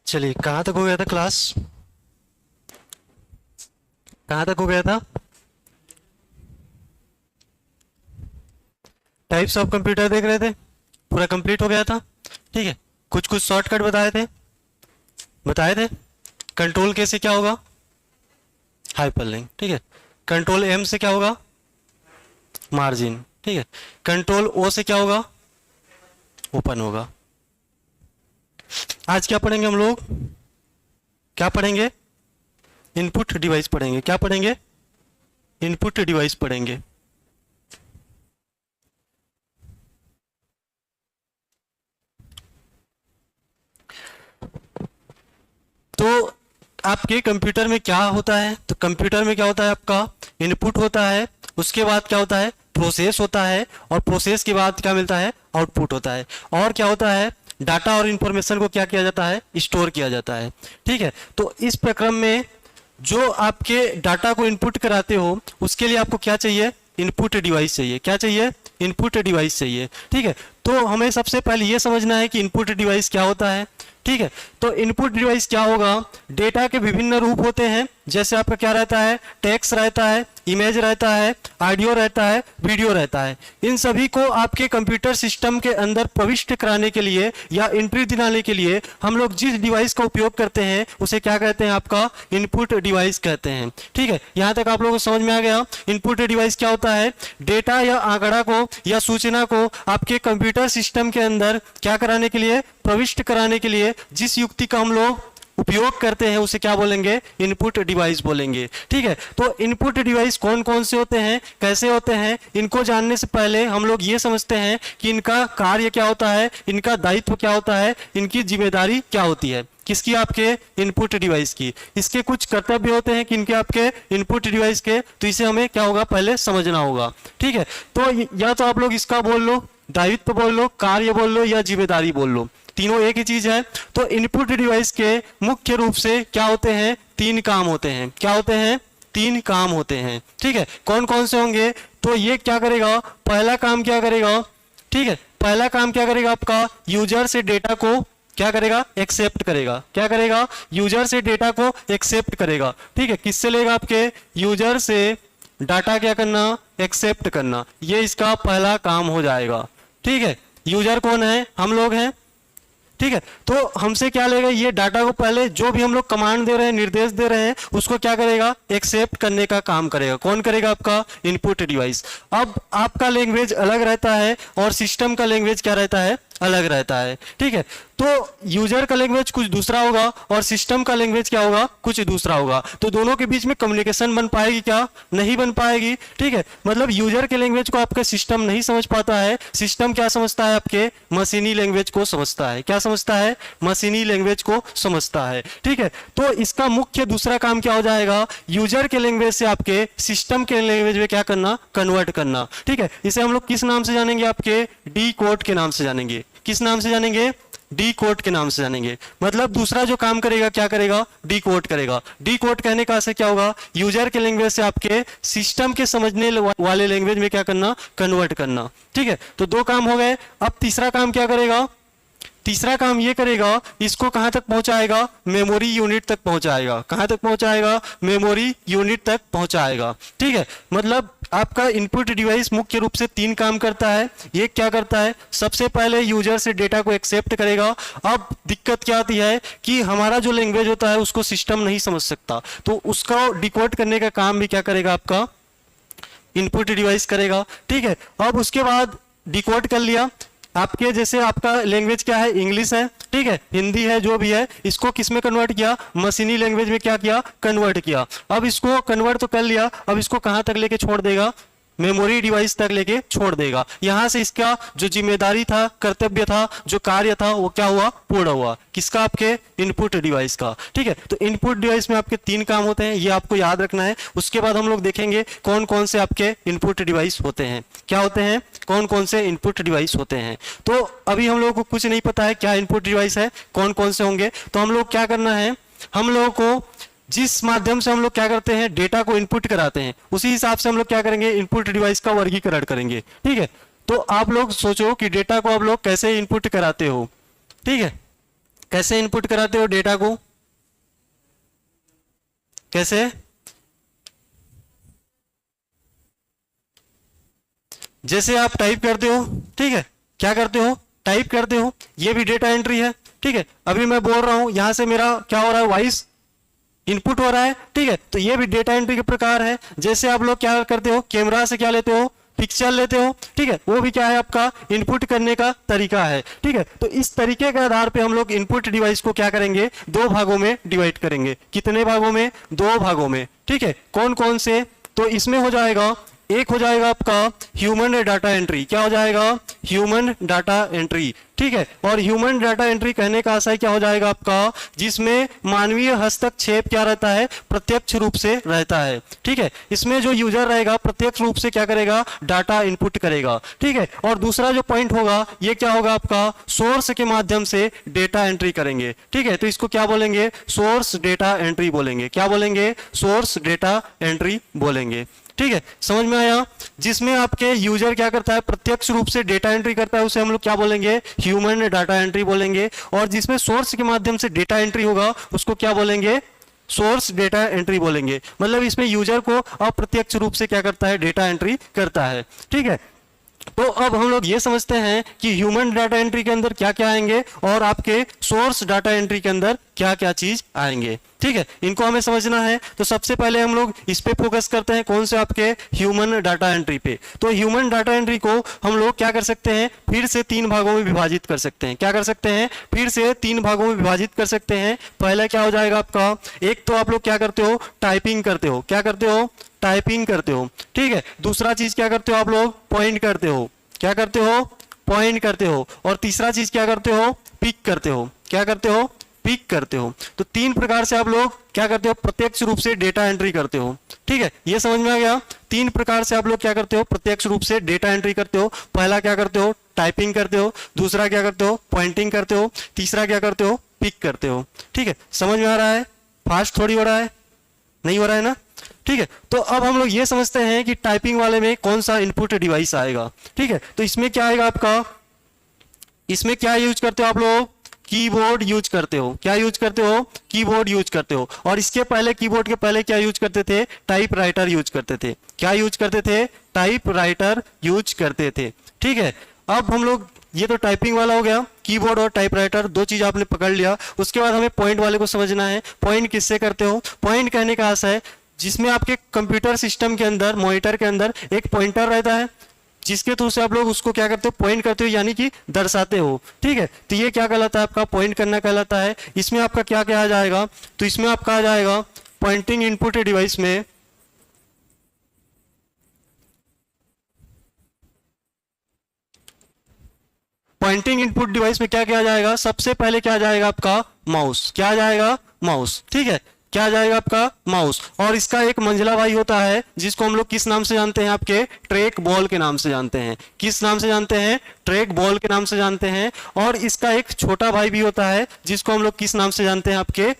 चलिए, कहाँ तक हो गया था क्लास? कहाँ तक हो गया था? टाइप्स ऑफ कंप्यूटर देख रहे थे, पूरा कंप्लीट हो गया था। ठीक है, कुछ कुछ शॉर्टकट बताए थे। कंट्रोल के से क्या होगा? हाइपरलिंक। ठीक है, कंट्रोल एम से क्या होगा? मार्जिन। ठीक है, कंट्रोल ओ से क्या होगा? ओपन होगा। आज क्या पढ़ेंगे हम लोग? क्या पढ़ेंगे? इनपुट डिवाइस पढ़ेंगे। क्या पढ़ेंगे? इनपुट डिवाइस पढ़ेंगे। तो आपके कंप्यूटर में क्या होता है? तो कंप्यूटर में क्या होता है? आपका इनपुट होता है, उसके बाद क्या होता है? प्रोसेस होता है, और प्रोसेस के बाद क्या मिलता है? आउटपुट होता है। और क्या होता है? डाटा और इंफॉर्मेशन को क्या किया जाता है? स्टोर किया जाता है। ठीक है, तो इस प्रक्रम में जो आपके डाटा को इनपुट कराते हो उसके लिए आपको क्या चाहिए? इनपुट डिवाइस चाहिए। क्या चाहिए? इनपुट डिवाइस चाहिए। ठीक है, तो हमें सबसे पहले ये समझना है कि इनपुट डिवाइस क्या होता है। ठीक है, तो इनपुट डिवाइस क्या होगा? डेटा के विभिन्न रूप होते हैं, जैसे आपका क्या रहता है? टेक्स्ट रहता है, इमेज रहता है, ऑडियो रहता है, वीडियो रहता है। इन सभी को आपके कंप्यूटर सिस्टम के अंदर प्रविष्ट कराने के लिए या एंट्री दिलाने के लिए हम लोग जिस डिवाइस का उपयोग करते हैं उसे क्या कहते हैं? आपका इनपुट डिवाइस कहते हैं। ठीक है, यहां तक आप लोगों को समझ में आ गया? इनपुट डिवाइस क्या होता है? डेटा या आंकड़ा को या सूचना को आपके कंप्यूटर सिस्टम के अंदर क्या कराने के लिए? प्रविष्ट कराने के लिए जिस युक्ति का हम लोग उपयोग करते हैं उसे क्या बोलेंगे? इनपुट डिवाइस बोलेंगे। ठीक है, तो इनपुट डिवाइस कौन कौन से होते हैं, कैसे होते हैं, इनको जानने से पहले हम लोग ये समझते हैं कि इनका कार्य क्या होता है, इनका दायित्व क्या होता है, इनकी जिम्मेदारी क्या होती है। किसकी? आपके इनपुट डिवाइस की। इसके कुछ कर्तव्य होते हैं कि इनके आपके इनपुट डिवाइस के, तो इसे हमें क्या होगा? पहले समझना होगा। ठीक है, तो या तो आप लोग इसका बोल लो, दायित्व बोल लो, कार्य बोल लो, या जिम्मेदारी बोल लो, तीनों एक ही चीज है। तो इनपुट डिवाइस के मुख्य रूप से क्या होते हैं? 3 काम होते हैं। क्या होते हैं? 3 काम होते हैं। ठीक है, कौन कौन से होंगे? तो ये क्या करेगा? पहला काम क्या करेगा? ठीक है, पहला काम क्या करेगा? आपका यूजर से डेटा को क्या करेगा? एक्सेप्ट करेगा। क्या करेगा? यूजर से डेटा को एक्सेप्ट करेगा। ठीक है, किससे लेगा? आपके यूजर से डाटा क्या करना? एक्सेप्ट करना। ये इसका पहला काम हो जाएगा। ठीक है, यूजर कौन है? हम लोग हैं। ठीक है, तो हमसे क्या लेगा? ये डाटा को पहले जो भी हम लोग कमांड दे रहे हैं, निर्देश दे रहे हैं, उसको क्या करेगा? एक्सेप्ट करने का काम करेगा। कौन करेगा? आपका इनपुट डिवाइस। अब आपका लैंग्वेज अलग रहता है और सिस्टम का लैंग्वेज क्या रहता है? अलग रहता है। ठीक है, तो यूजर का लैंग्वेज कुछ दूसरा होगा और सिस्टम का लैंग्वेज क्या होगा? कुछ दूसरा होगा। तो दोनों के बीच में कम्युनिकेशन बन पाएगी क्या? नहीं बन पाएगी। ठीक है, मतलब यूजर के लैंग्वेज को आपका सिस्टम नहीं समझ पाता है। सिस्टम क्या समझता है? आपके मशीनी लैंग्वेज को समझता है। क्या समझता है? मशीनी लैंग्वेज को समझता है। ठीक है, तो इसका मुख्य दूसरा काम क्या हो जाएगा? यूजर के लैंग्वेज से आपके सिस्टम के लैंग्वेज में क्या करना? कन्वर्ट करना। ठीक है, इसे हम लोग किस नाम से जानेंगे? आपके डी कोड के नाम से जानेंगे। किस नाम से जानेंगे? डी कोड के नाम से जानेंगे। मतलब दूसरा जो काम करेगा क्या करेगा? डी कोड करेगा। डी कोड कहने का से क्या होगा? यूजर के लैंग्वेज से आपके सिस्टम के समझने वाले लैंग्वेज में क्या करना? कन्वर्ट करना। ठीक है, तो 2 काम हो गए। अब तीसरा काम क्या करेगा? तीसरा काम ये करेगा, इसको कहां तक पहुंचाएगा? मेमोरी यूनिट तक पहुंचाएगा। कहां तक पहुंचाएगा? मेमोरी यूनिट तक पहुंचाएगा। ठीक है, मतलब आपका इनपुट डिवाइस मुख्य रूप से 3 काम करता है। ये क्या करता है? सबसे पहले यूजर से डेटा को एक्सेप्ट करेगा। अब दिक्कत क्या आती है कि हमारा जो लैंग्वेज होता है उसको सिस्टम नहीं समझ सकता, तो उसका डिकोड करने का काम भी क्या करेगा? आपका इनपुट डिवाइस करेगा। ठीक है, अब उसके बाद डिकोड कर लिया। आपके जैसे आपका लैंग्वेज क्या है? इंग्लिश है। ठीक है, हिंदी है, जो भी है, इसको किस में कन्वर्ट किया? मशीनी लैंग्वेज में क्या किया? कन्वर्ट किया। अब इसको कन्वर्ट तो कर लिया, अब इसको कहां तक लेके छोड़ देगा? मेमोरी डिवाइस तक लेके छोड़ देगा। यहां से इसका जो जिम्मेदारी था, कर्तव्य था, जो कार्य था, वो क्या हुआ? पूर्ण हुआ। किसका? आपके इनपुट डिवाइस का। ठीक है, तो इनपुट डिवाइस में आपके 3 काम होते हैं, ये आपको याद रखना है। उसके बाद हम लोग देखेंगे कौन कौन से आपके इनपुट डिवाइस होते हैं। क्या होते हैं? कौन कौन से इनपुट डिवाइस होते हैं। तो अभी हम लोगों को कुछ नहीं पता है क्या इनपुट डिवाइस है, कौन कौन से होंगे। तो हम लोग क्या करना है? हम लोगों को जिस माध्यम से हम लोग क्या करते हैं? डेटा को इनपुट कराते हैं, उसी हिसाब से हम लोग क्या करेंगे? इनपुट डिवाइस का वर्गीकरण करेंगे। ठीक है, तो आप लोग सोचो कि डेटा को आप लोग कैसे इनपुट कराते हो। ठीक है, कैसे इनपुट कराते हो डेटा को, कैसे? जैसे आप टाइप करते हो, ठीक है, क्या करते हो, टाइप करते हो, ये भी डेटा एंट्री है, ठीक है। अभी मैं बोल रहा हूं, यहां से मेरा क्या हो रहा है, वॉइस इनपुट हो रहा है, ठीक है, तो ये भी डेटा एंट्री के प्रकार है। जैसे आप लोग क्या करते हो, कैमरा से क्या लेते हो, पिक्चर लेते हो, ठीक है, वो भी क्या है आपका इनपुट करने का तरीका है, ठीक है। तो इस तरीके के आधार पे हम लोग इनपुट डिवाइस को क्या करेंगे, दो भागों में डिवाइड करेंगे। कितने भागों में, दो भागों में, ठीक है। कौन कौन से, तो इसमें हो जाएगा, एक हो जाएगा आपका ह्यूमन डाटा एंट्री, क्या हो जाएगा, ह्यूमन डाटा एंट्री, ठीक है। और ह्यूमन डाटा एंट्री कहने का आशय क्या हो जाएगा आपका, जिसमें मानवीय हस्तक्षेप क्या रहता है, प्रत्यक्ष रूप से रहता है, ठीक है। इसमें जो यूजर रहेगा प्रत्यक्ष रूप से क्या करेगा, डाटा इनपुट करेगा, ठीक है। और दूसरा जो पॉइंट होगा, ये क्या होगा आपका, सोर्स के माध्यम से डेटा एंट्री करेंगे, ठीक है। तो इसको क्या बोलेंगे, सोर्स डेटा एंट्री बोलेंगे, क्या बोलेंगे, सोर्स डेटा एंट्री बोलेंगे, ठीक है। समझ में आया? जिसमें आपके यूजर क्या करता है, प्रत्यक्ष रूप से डेटा एंट्री करता है, उसे हम लोग क्या बोलेंगे, ह्यूमन डाटा एंट्री बोलेंगे। और जिसमें सोर्स के माध्यम से डेटा एंट्री होगा, उसको क्या बोलेंगे, सोर्स डेटा एंट्री बोलेंगे। मतलब इसमें यूजर को अप्रत्यक्ष रूप से क्या करता है, डेटा एंट्री करता है, ठीक है। तो अब हम लोग ये समझते हैं कि ह्यूमन डाटा एंट्री के अंदर क्या क्या आएंगे और आपके सोर्स डाटा एंट्री के अंदर क्या क्या चीज आएंगे, ठीक है। इनको हमें समझना है। तो सबसे पहले हम लोग इस पे फोकस करते हैं, कौन से, आपके ह्यूमन डाटा एंट्री पे। तो ह्यूमन डाटा एंट्री को हम लोग क्या कर सकते हैं, फिर से तीन भागों में विभाजित कर सकते हैं। क्या कर सकते हैं, फिर से तीन भागों में विभाजित कर सकते हैं। पहला क्या हो जाएगा आपका, एक तो आप लोग क्या करते हो, टाइपिंग करते हो, क्या करते हो, टाइपिंग करते हो, ठीक है। दूसरा चीज क्या करते हो आप लोग, पॉइंट करते हो, क्या करते हो, पॉइंट करते हो। और तीसरा चीज क्या करते हो, पिक करते हो, क्या करते हो, पिक करते हो। तो तीन प्रकार से आप लोग क्या करते हो, प्रत्यक्ष रूप से डेटा एंट्री करते हो, ठीक है। ये समझ में आ गया? तीन प्रकार से आप लोग क्या करते हो, प्रत्यक्ष रूप से डेटा एंट्री करते हो। पहला क्या करते हो, टाइपिंग करते हो। दूसरा क्या करते हो, पॉइंटिंग करते हो। तीसरा क्या करते हो, पिक करते हो, ठीक है। समझ में आ रहा है? फास्ट थोड़ी हो रहा है, नहीं हो रहा है ना, ठीक है। तो अब हम लोग ये समझते हैं कि टाइपिंग वाले में कौन सा इनपुट डिवाइस आएगा, ठीक है। तो इसमें क्या आएगा आपका, इसमें क्या यूज करते हो आप लोग, कीबोर्ड यूज करते हो, क्या यूज करते हो, कीबोर्ड यूज करते हो। और इसके पहले, कीबोर्ड के पहले क्या यूज करते थे, टाइपराइटर यूज करते थे। क्या यूज करते थे, टाइपराइटर यूज करते थे, ठीक है। अब हम लोग, ये तो टाइपिंग वाला हो गया, कीबोर्ड और टाइपराइटर दो चीज आपने पकड़ लिया। उसके बाद हमें पॉइंट वाले को समझना है। पॉइंट किससे करते हो, पॉइंट कहने का आशय है जिसमें आपके कंप्यूटर सिस्टम के अंदर, मॉनिटर के अंदर एक पॉइंटर रहता है, जिसके थ्रू से आप लोग उसको क्या करते हो, पॉइंट करते हो, यानी कि दर्शाते हो, ठीक है। तो ये क्या कहलाता है, आपका पॉइंट करना कहलाता है। इसमें आपका क्या कहा जाएगा, तो इसमें आपका आ जाएगा पॉइंटिंग इनपुट डिवाइस में पॉइंटिंग इनपुट डिवाइस में क्या किया जाएगा, सबसे पहले क्या जाएगा आपका माउस, क्या जाएगा, माउस, ठीक है। क्या जाएगा आपका माउस। और इसका एक मंझला भाई होता है जिसको हम लोग किस नाम से जानते हैं, आपके ट्रैक बॉल के नाम से जानते हैं। किस नाम से जानते हैं, ट्रैक बॉल के नाम से जानते हैं। और इसका एक छोटा भाई भी होता है जिसको हम लोग किस नाम से जानते हैं, आपके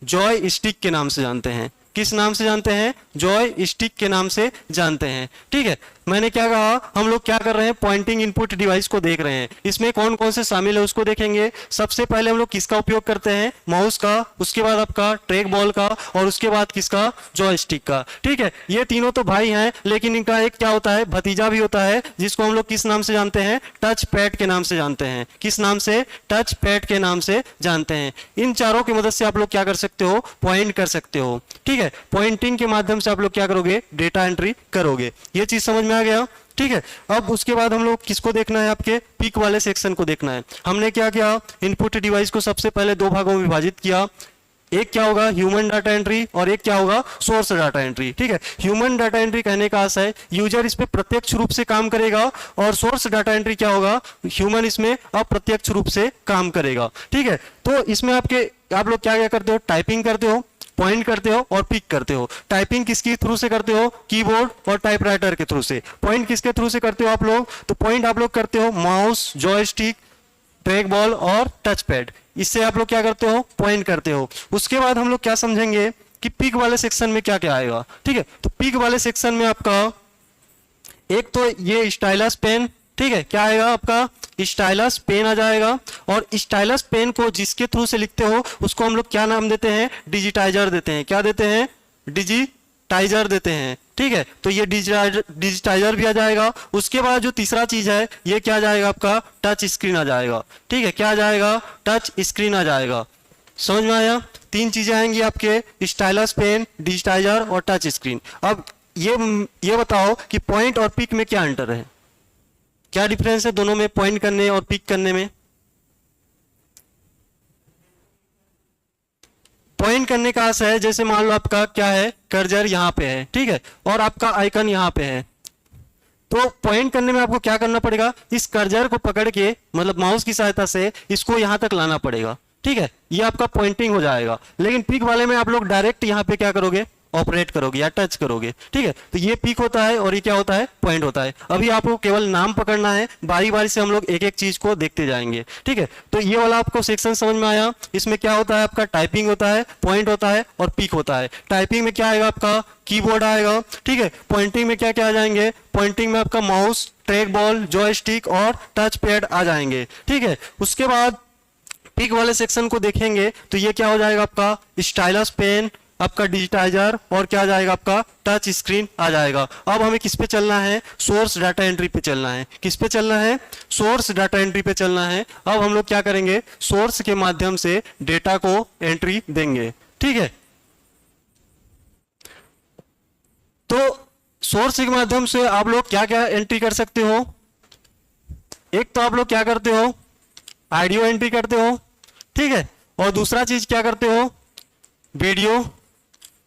जॉय स्टिक के नाम से जानते हैं। किस नाम से जानते हैं, जॉय स्टिक के नाम से जानते हैं, ठीक है। मैंने क्या कहा, हम लोग क्या कर रहे हैं, पॉइंटिंग इनपुट डिवाइस को देख रहे हैं। इसमें कौन कौन से शामिल है उसको देखेंगे। सबसे पहले हम लोग किसका उपयोग करते हैं, माउस का, उसके बाद आपका ट्रैक बॉल का, और उसके बाद किसका, जॉयस्टिक का, ठीक है। ये तीनों तो भाई हैं, लेकिन इनका एक क्या होता है, भतीजा भी होता है, जिसको हम लोग किस नाम से जानते हैं, टच पैड के नाम से जानते हैं। किस नाम से, टच पैड के नाम से जानते हैं। इन चारों की मदद से आप लोग क्या कर सकते हो, पॉइंट कर सकते हो, ठीक है। पॉइंटिंग के माध्यम से आप लोग क्या करोगे, डेटा एंट्री करोगे। ये चीज समझ में आ गया, ठीक है। अब उसके बाद हम लोग किसको देखना है, आपके पिक वाले सेक्शन को देखना है। हमने क्या किया, इनपुट डिवाइस को सबसे पहले दो भागों में विभाजित किया। एक क्या होगा, ह्यूमन डाटा एंट्री, और एक क्या होगा, सोर्स डाटा एंट्री, ठीक है। ह्यूमन डाटा एंट्री कहने का आशय है यूजर इस पे प्रत्यक्ष रूप से काम करेगा, और सोर्स डाटा एंट्री क्या होगा, ह्यूमन इसमें अप्रत्यक्ष रूप से काम करेगा, ठीक है। तो इसमें आप लोग क्या क्या करते हो, टाइपिंग करते हो, पॉइंट करते हो और पिक करते हो। टाइपिंग किसके थ्रू से करते हो, कीबोर्ड और टाइपराइटर के थ्रू से। पॉइंट किसके थ्रू से करते हो आप लोग, तो पॉइंट आप लोग करते हो माउस, जॉयस्टिक, ट्रैक बॉल और टच पैड। इससे आप लोग क्या करते हो, पॉइंट करते हो। उसके बाद हम लोग क्या समझेंगे कि पिक वाले सेक्शन में क्या क्या आएगा, ठीक है। तो पिक वाले सेक्शन में आपका एक तो ये स्टाइलस पेन, ठीक है, क्या आएगा आपका स्टाइलस पेन आ जाएगा। और स्टाइलस पेन को जिसके थ्रू से लिखते हो उसको हम लोग क्या नाम देते हैं, डिजिटाइजर देते हैं। क्या देते हैं, डिजिटाइजर देते हैं। ठीक है, तो ये डिजिटाइजर भी आ जाएगा। उसके बाद जो तीसरा चीज है ये क्या आ जाएगा आपका, टच स्क्रीन आ जाएगा। ठीक है, क्या आ जाएगा, टच स्क्रीन आ जाएगा। समझ में आया, तीन चीजें आएंगी आपके, स्टाइलस पेन, डिजिटाइजर और टच स्क्रीन। अब ये बताओ कि पॉइंट और पिक में क्या अंतर है, क्या डिफरेंस है दोनों में, पॉइंट करने और पिक करने में। पॉइंट करने का अर्थ है जैसे मान लो आपका क्या है, कर्सर यहाँ पे है, ठीक है, और आपका आइकन यहाँ पे है। तो पॉइंट करने में आपको क्या करना पड़ेगा, इस कर्सर को पकड़ के मतलब माउस की सहायता से इसको यहां तक लाना पड़ेगा। ठीक है, ये आपका पॉइंटिंग हो जाएगा। लेकिन पिक वाले में आप लोग डायरेक्ट यहाँ पे क्या करोगे, ऑपरेट करोगे या टच करोगे। ठीक है, तो ये पिक होता है और ये क्या होता है, पॉइंट होता है। अभी आपको केवल नाम पकड़ना है, बारी बारी से हम लोग एक एक चीज को देखते जाएंगे। ठीक है, तो ये वाला आपको सेक्शन समझ में आया। इसमें क्या होता है, आपका टाइपिंग होता है, पॉइंट होता है और पिक होता है। टाइपिंग में क्या आएगा, आपका कीबोर्ड आएगा। ठीक है, पॉइंटिंग में क्या क्या आ जाएंगे, पॉइंटिंग में आपका माउस, ट्रैक बॉल, जॉयस्टिक और टच पैड आ जाएंगे। ठीक है, उसके बाद पिक वाले सेक्शन को देखेंगे तो ये क्या हो जाएगा, आपका स्टाइलस पेन, आपका डिजिटाइजर और क्या आ जाएगा, आपका टच स्क्रीन आ जाएगा। अब हमें किस पे चलना है, सोर्स डाटा एंट्री पे चलना है। किस पे चलना है, सोर्स डाटा एंट्री पे चलना है। अब हम लोग क्या करेंगे, सोर्स के माध्यम से डेटा को एंट्री देंगे। ठीक है, तो सोर्स के माध्यम से आप लोग क्या क्या एंट्री कर सकते हो। एक तो आप लोग क्या करते हो, ऑडियो एंट्री करते हो। ठीक है, और दूसरा चीज क्या करते हो, वीडियो।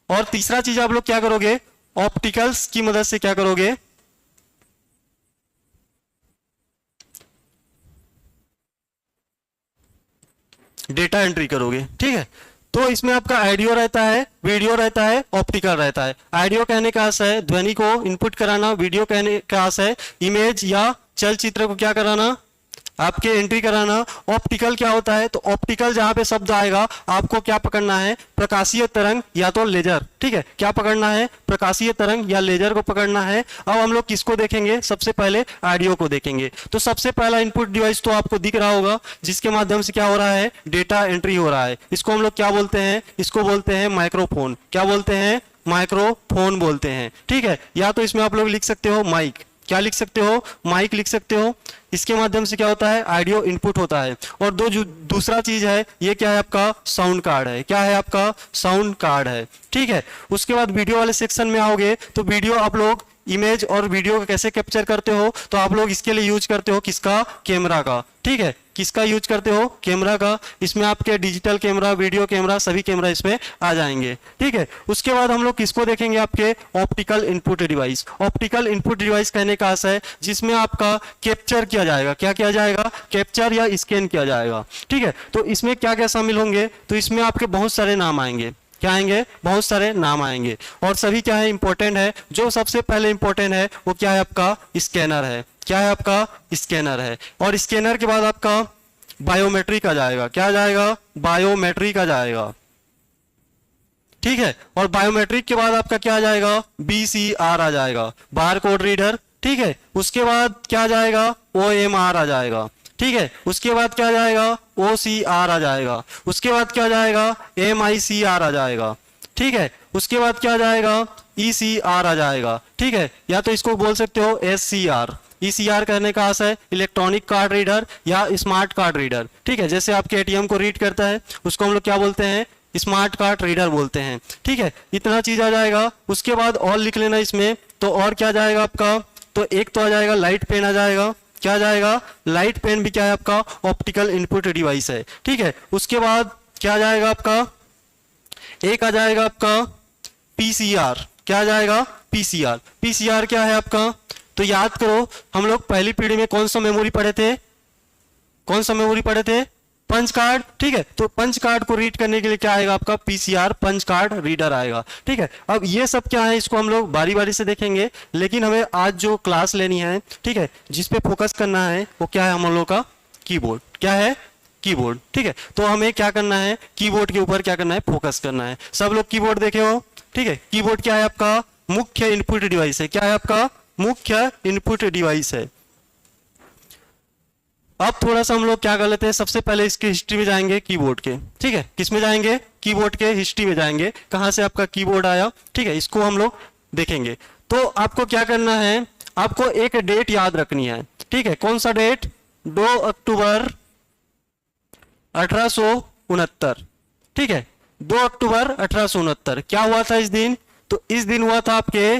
और तीसरा चीज आप लोग क्या करोगे, ऑप्टिकल्स की मदद से क्या करोगे, डेटा एंट्री करोगे। ठीक है, तो इसमें आपका ऑडियो रहता है, वीडियो रहता है, ऑप्टिकल रहता है। ऑडियो कहने का अर्थ है ध्वनि को इनपुट कराना, वीडियो कहने का अर्थ है इमेज या चलचित्र को क्या कराना, आपके एंट्री कराना। ऑप्टिकल क्या होता है, तो ऑप्टिकल जहां पे शब्द आएगा आपको क्या पकड़ना है, प्रकाशीय तरंग या तो लेजर। ठीक है, क्या पकड़ना है, प्रकाशीय तरंग या लेजर को पकड़ना है। अब हम लोग किसको देखेंगे, सबसे पहले ऑडियो को देखेंगे। तो सबसे पहला इनपुट डिवाइस तो आपको दिख रहा होगा जिसके माध्यम से क्या हो रहा है, डेटा एंट्री हो रहा है। इसको हम लोग क्या बोलते हैं, इसको बोलते हैं माइक्रोफोन। क्या बोलते हैं, माइक्रोफोन बोलते हैं। ठीक है, या तो इसमें आप लोग लिख सकते हो माइक, क्या लिख सकते हो, माइक लिख सकते हो। इसके माध्यम से क्या होता है, ऑडियो इनपुट होता है। और दूसरा चीज है, ये क्या है, आपका साउंड कार्ड है। क्या है, आपका साउंड कार्ड है। ठीक है, उसके बाद वीडियो वाले सेक्शन में आओगे तो वीडियो आप लोग इमेज और वीडियो को कैसे कैप्चर करते हो, तो आप लोग इसके लिए यूज करते हो किसका, कैमरा का। ठीक है, किसका यूज करते हो, कैमरा का। इसमें आपके डिजिटल कैमरा, वीडियो कैमरा, सभी कैमरा इसमें आ जाएंगे। ठीक है, उसके बाद हम लोग किसको देखेंगे, आपके optical input device. Optical input device कहने का अर्थ है जिसमें आपका कैप्चर किया जाएगा। क्या किया जाएगा, कैप्चर या स्कैन किया जाएगा। ठीक है, तो इसमें क्या क्या शामिल होंगे, तो इसमें आपके बहुत सारे नाम आएंगे। क्या आएंगे, बहुत सारे नाम आएंगे और सभी क्या है, इंपॉर्टेंट है। जो सबसे पहले इंपॉर्टेंट है वो क्या है, आपका स्कैनर है। क्या है, आपका स्कैनर है। और स्कैनर के बाद आपका बायोमेट्रिक आ जाएगा। क्या आ जाएगा, बायोमेट्रिक आ जाएगा। ठीक है, और बायोमेट्रिक के बाद आपका क्या आ जाएगा, BCR आ जाएगा, बार कोड रीडर। ठीक है, उसके बाद क्या आ जाएगा, OMR आ जाएगा। ठीक है, उसके बाद क्या आ जाएगा, OCR आ जाएगा। उसके बाद क्या आ जाएगा, MICR आ जाएगा। ठीक है, उसके बाद क्या आ जाएगा, ECR आ जाएगा। ठीक है, या तो इसको बोल सकते हो SCR। ECR कहने का अर्थ है इलेक्ट्रॉनिक कार्ड रीडर या स्मार्ट कार्ड रीडर। ठीक है, जैसे आपके ATM को रीड करता है उसको हम लोग क्या बोलते हैं, स्मार्ट कार्ड रीडर बोलते हैं। ठीक है, इतना चीज आ जाएगा। उसके बाद और लिख लेना इसमें, तो और क्या जाएगा आपका, तो एक तो आ जाएगा लाइट पेन आ जाएगा। क्या जाएगा, लाइट पेन भी क्या है, आपका ऑप्टिकल इनपुट डिवाइस है। ठीक है, उसके बाद क्या जाएगा आपका, एक आ जाएगा आपका PCR। क्या आ जाएगा, PCR। PCR क्या है आपका, तो याद करो हम लोग पहली पीढ़ी में कौन सा मेमोरी पढ़े थे, कौन सा मेमोरी पढ़े थे, पंच कार्ड। ठीक है, तो पंच कार्ड को रीड करने के लिए क्या आएगा, आपका PCR पंच कार्ड रीडर आएगा। ठीक है, अब ये सब क्या है, इसको हम लोग बारी बारी से देखेंगे। लेकिन हमें आज जो क्लास लेनी है, ठीक है, जिस पे फोकस करना है वो क्या है, हम लोगों का कीबोर्ड। क्या है, कीबोर्ड। ठीक है, तो हमें क्या करना है, कीबोर्ड के ऊपर क्या करना है, फोकस करना है। सब लोग कीबोर्ड देखे हो। ठीक है, कीबोर्ड क्या है, आपका मुख्य इनपुट डिवाइस है। क्या है, आपका मुख्य इनपुट डिवाइस है। अब थोड़ा सा हम लोग क्या कर लेते हैं, सबसे पहले इसके हिस्ट्री में जाएंगे कीबोर्ड के, ठीक है। किस में जाएंगे, कीबोर्ड के हिस्ट्री में जाएंगे, कहां से आपका कीबोर्ड आया, ठीक है, इसको हम लोग देखेंगे। तो आपको क्या करना है, आपको एक डेट याद रखनी है, ठीक है। कौन सा डेट, 2 अक्टूबर 1869, ठीक है। 2 अक्टूबर 1869 क्या हुआ था इस दिन, तो इस दिन हुआ था आपके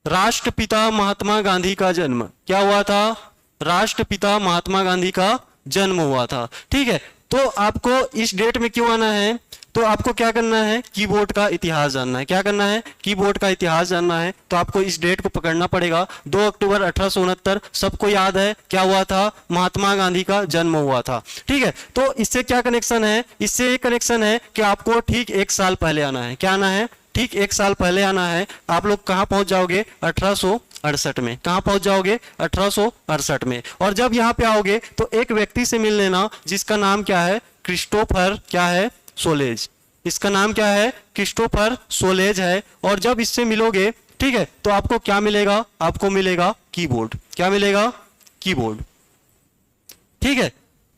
राष्ट्रपिता महात्मा गांधी का जन्म। क्या हुआ था, राष्ट्रपिता महात्मा गांधी का जन्म हुआ था, ठीक है। तो आपको इस डेट में क्यों आना है, तो आपको क्या करना है, कीबोर्ड का इतिहास जानना है। क्या करना है, कीबोर्ड का इतिहास जानना है। तो आपको इस डेट को पकड़ना पड़ेगा, 2 अक्टूबर 1869, सबको याद है क्या हुआ था, महात्मा गांधी का जन्म हुआ था, ठीक है। तो इससे क्या कनेक्शन है, इससे एक कनेक्शन है कि आपको ठीक 1 साल पहले आना है। क्या आना है, ठीक 1 साल पहले आना है। आप लोग कहां पहुंच जाओगे, 1868 में। कहां पहुंच जाओगे, 1868 में। और जब यहां पे आओगे तो एक व्यक्ति से मिल लेना जिसका नाम क्या है, क्रिस्टोफर क्या है, सोलेज। इसका नाम क्या है, क्रिस्टोफर सोलेज है। और जब इससे मिलोगे, ठीक है, तो आपको क्या मिलेगा, आपको मिलेगा कीबोर्ड। क्या मिलेगा, कीबोर्ड, ठीक है।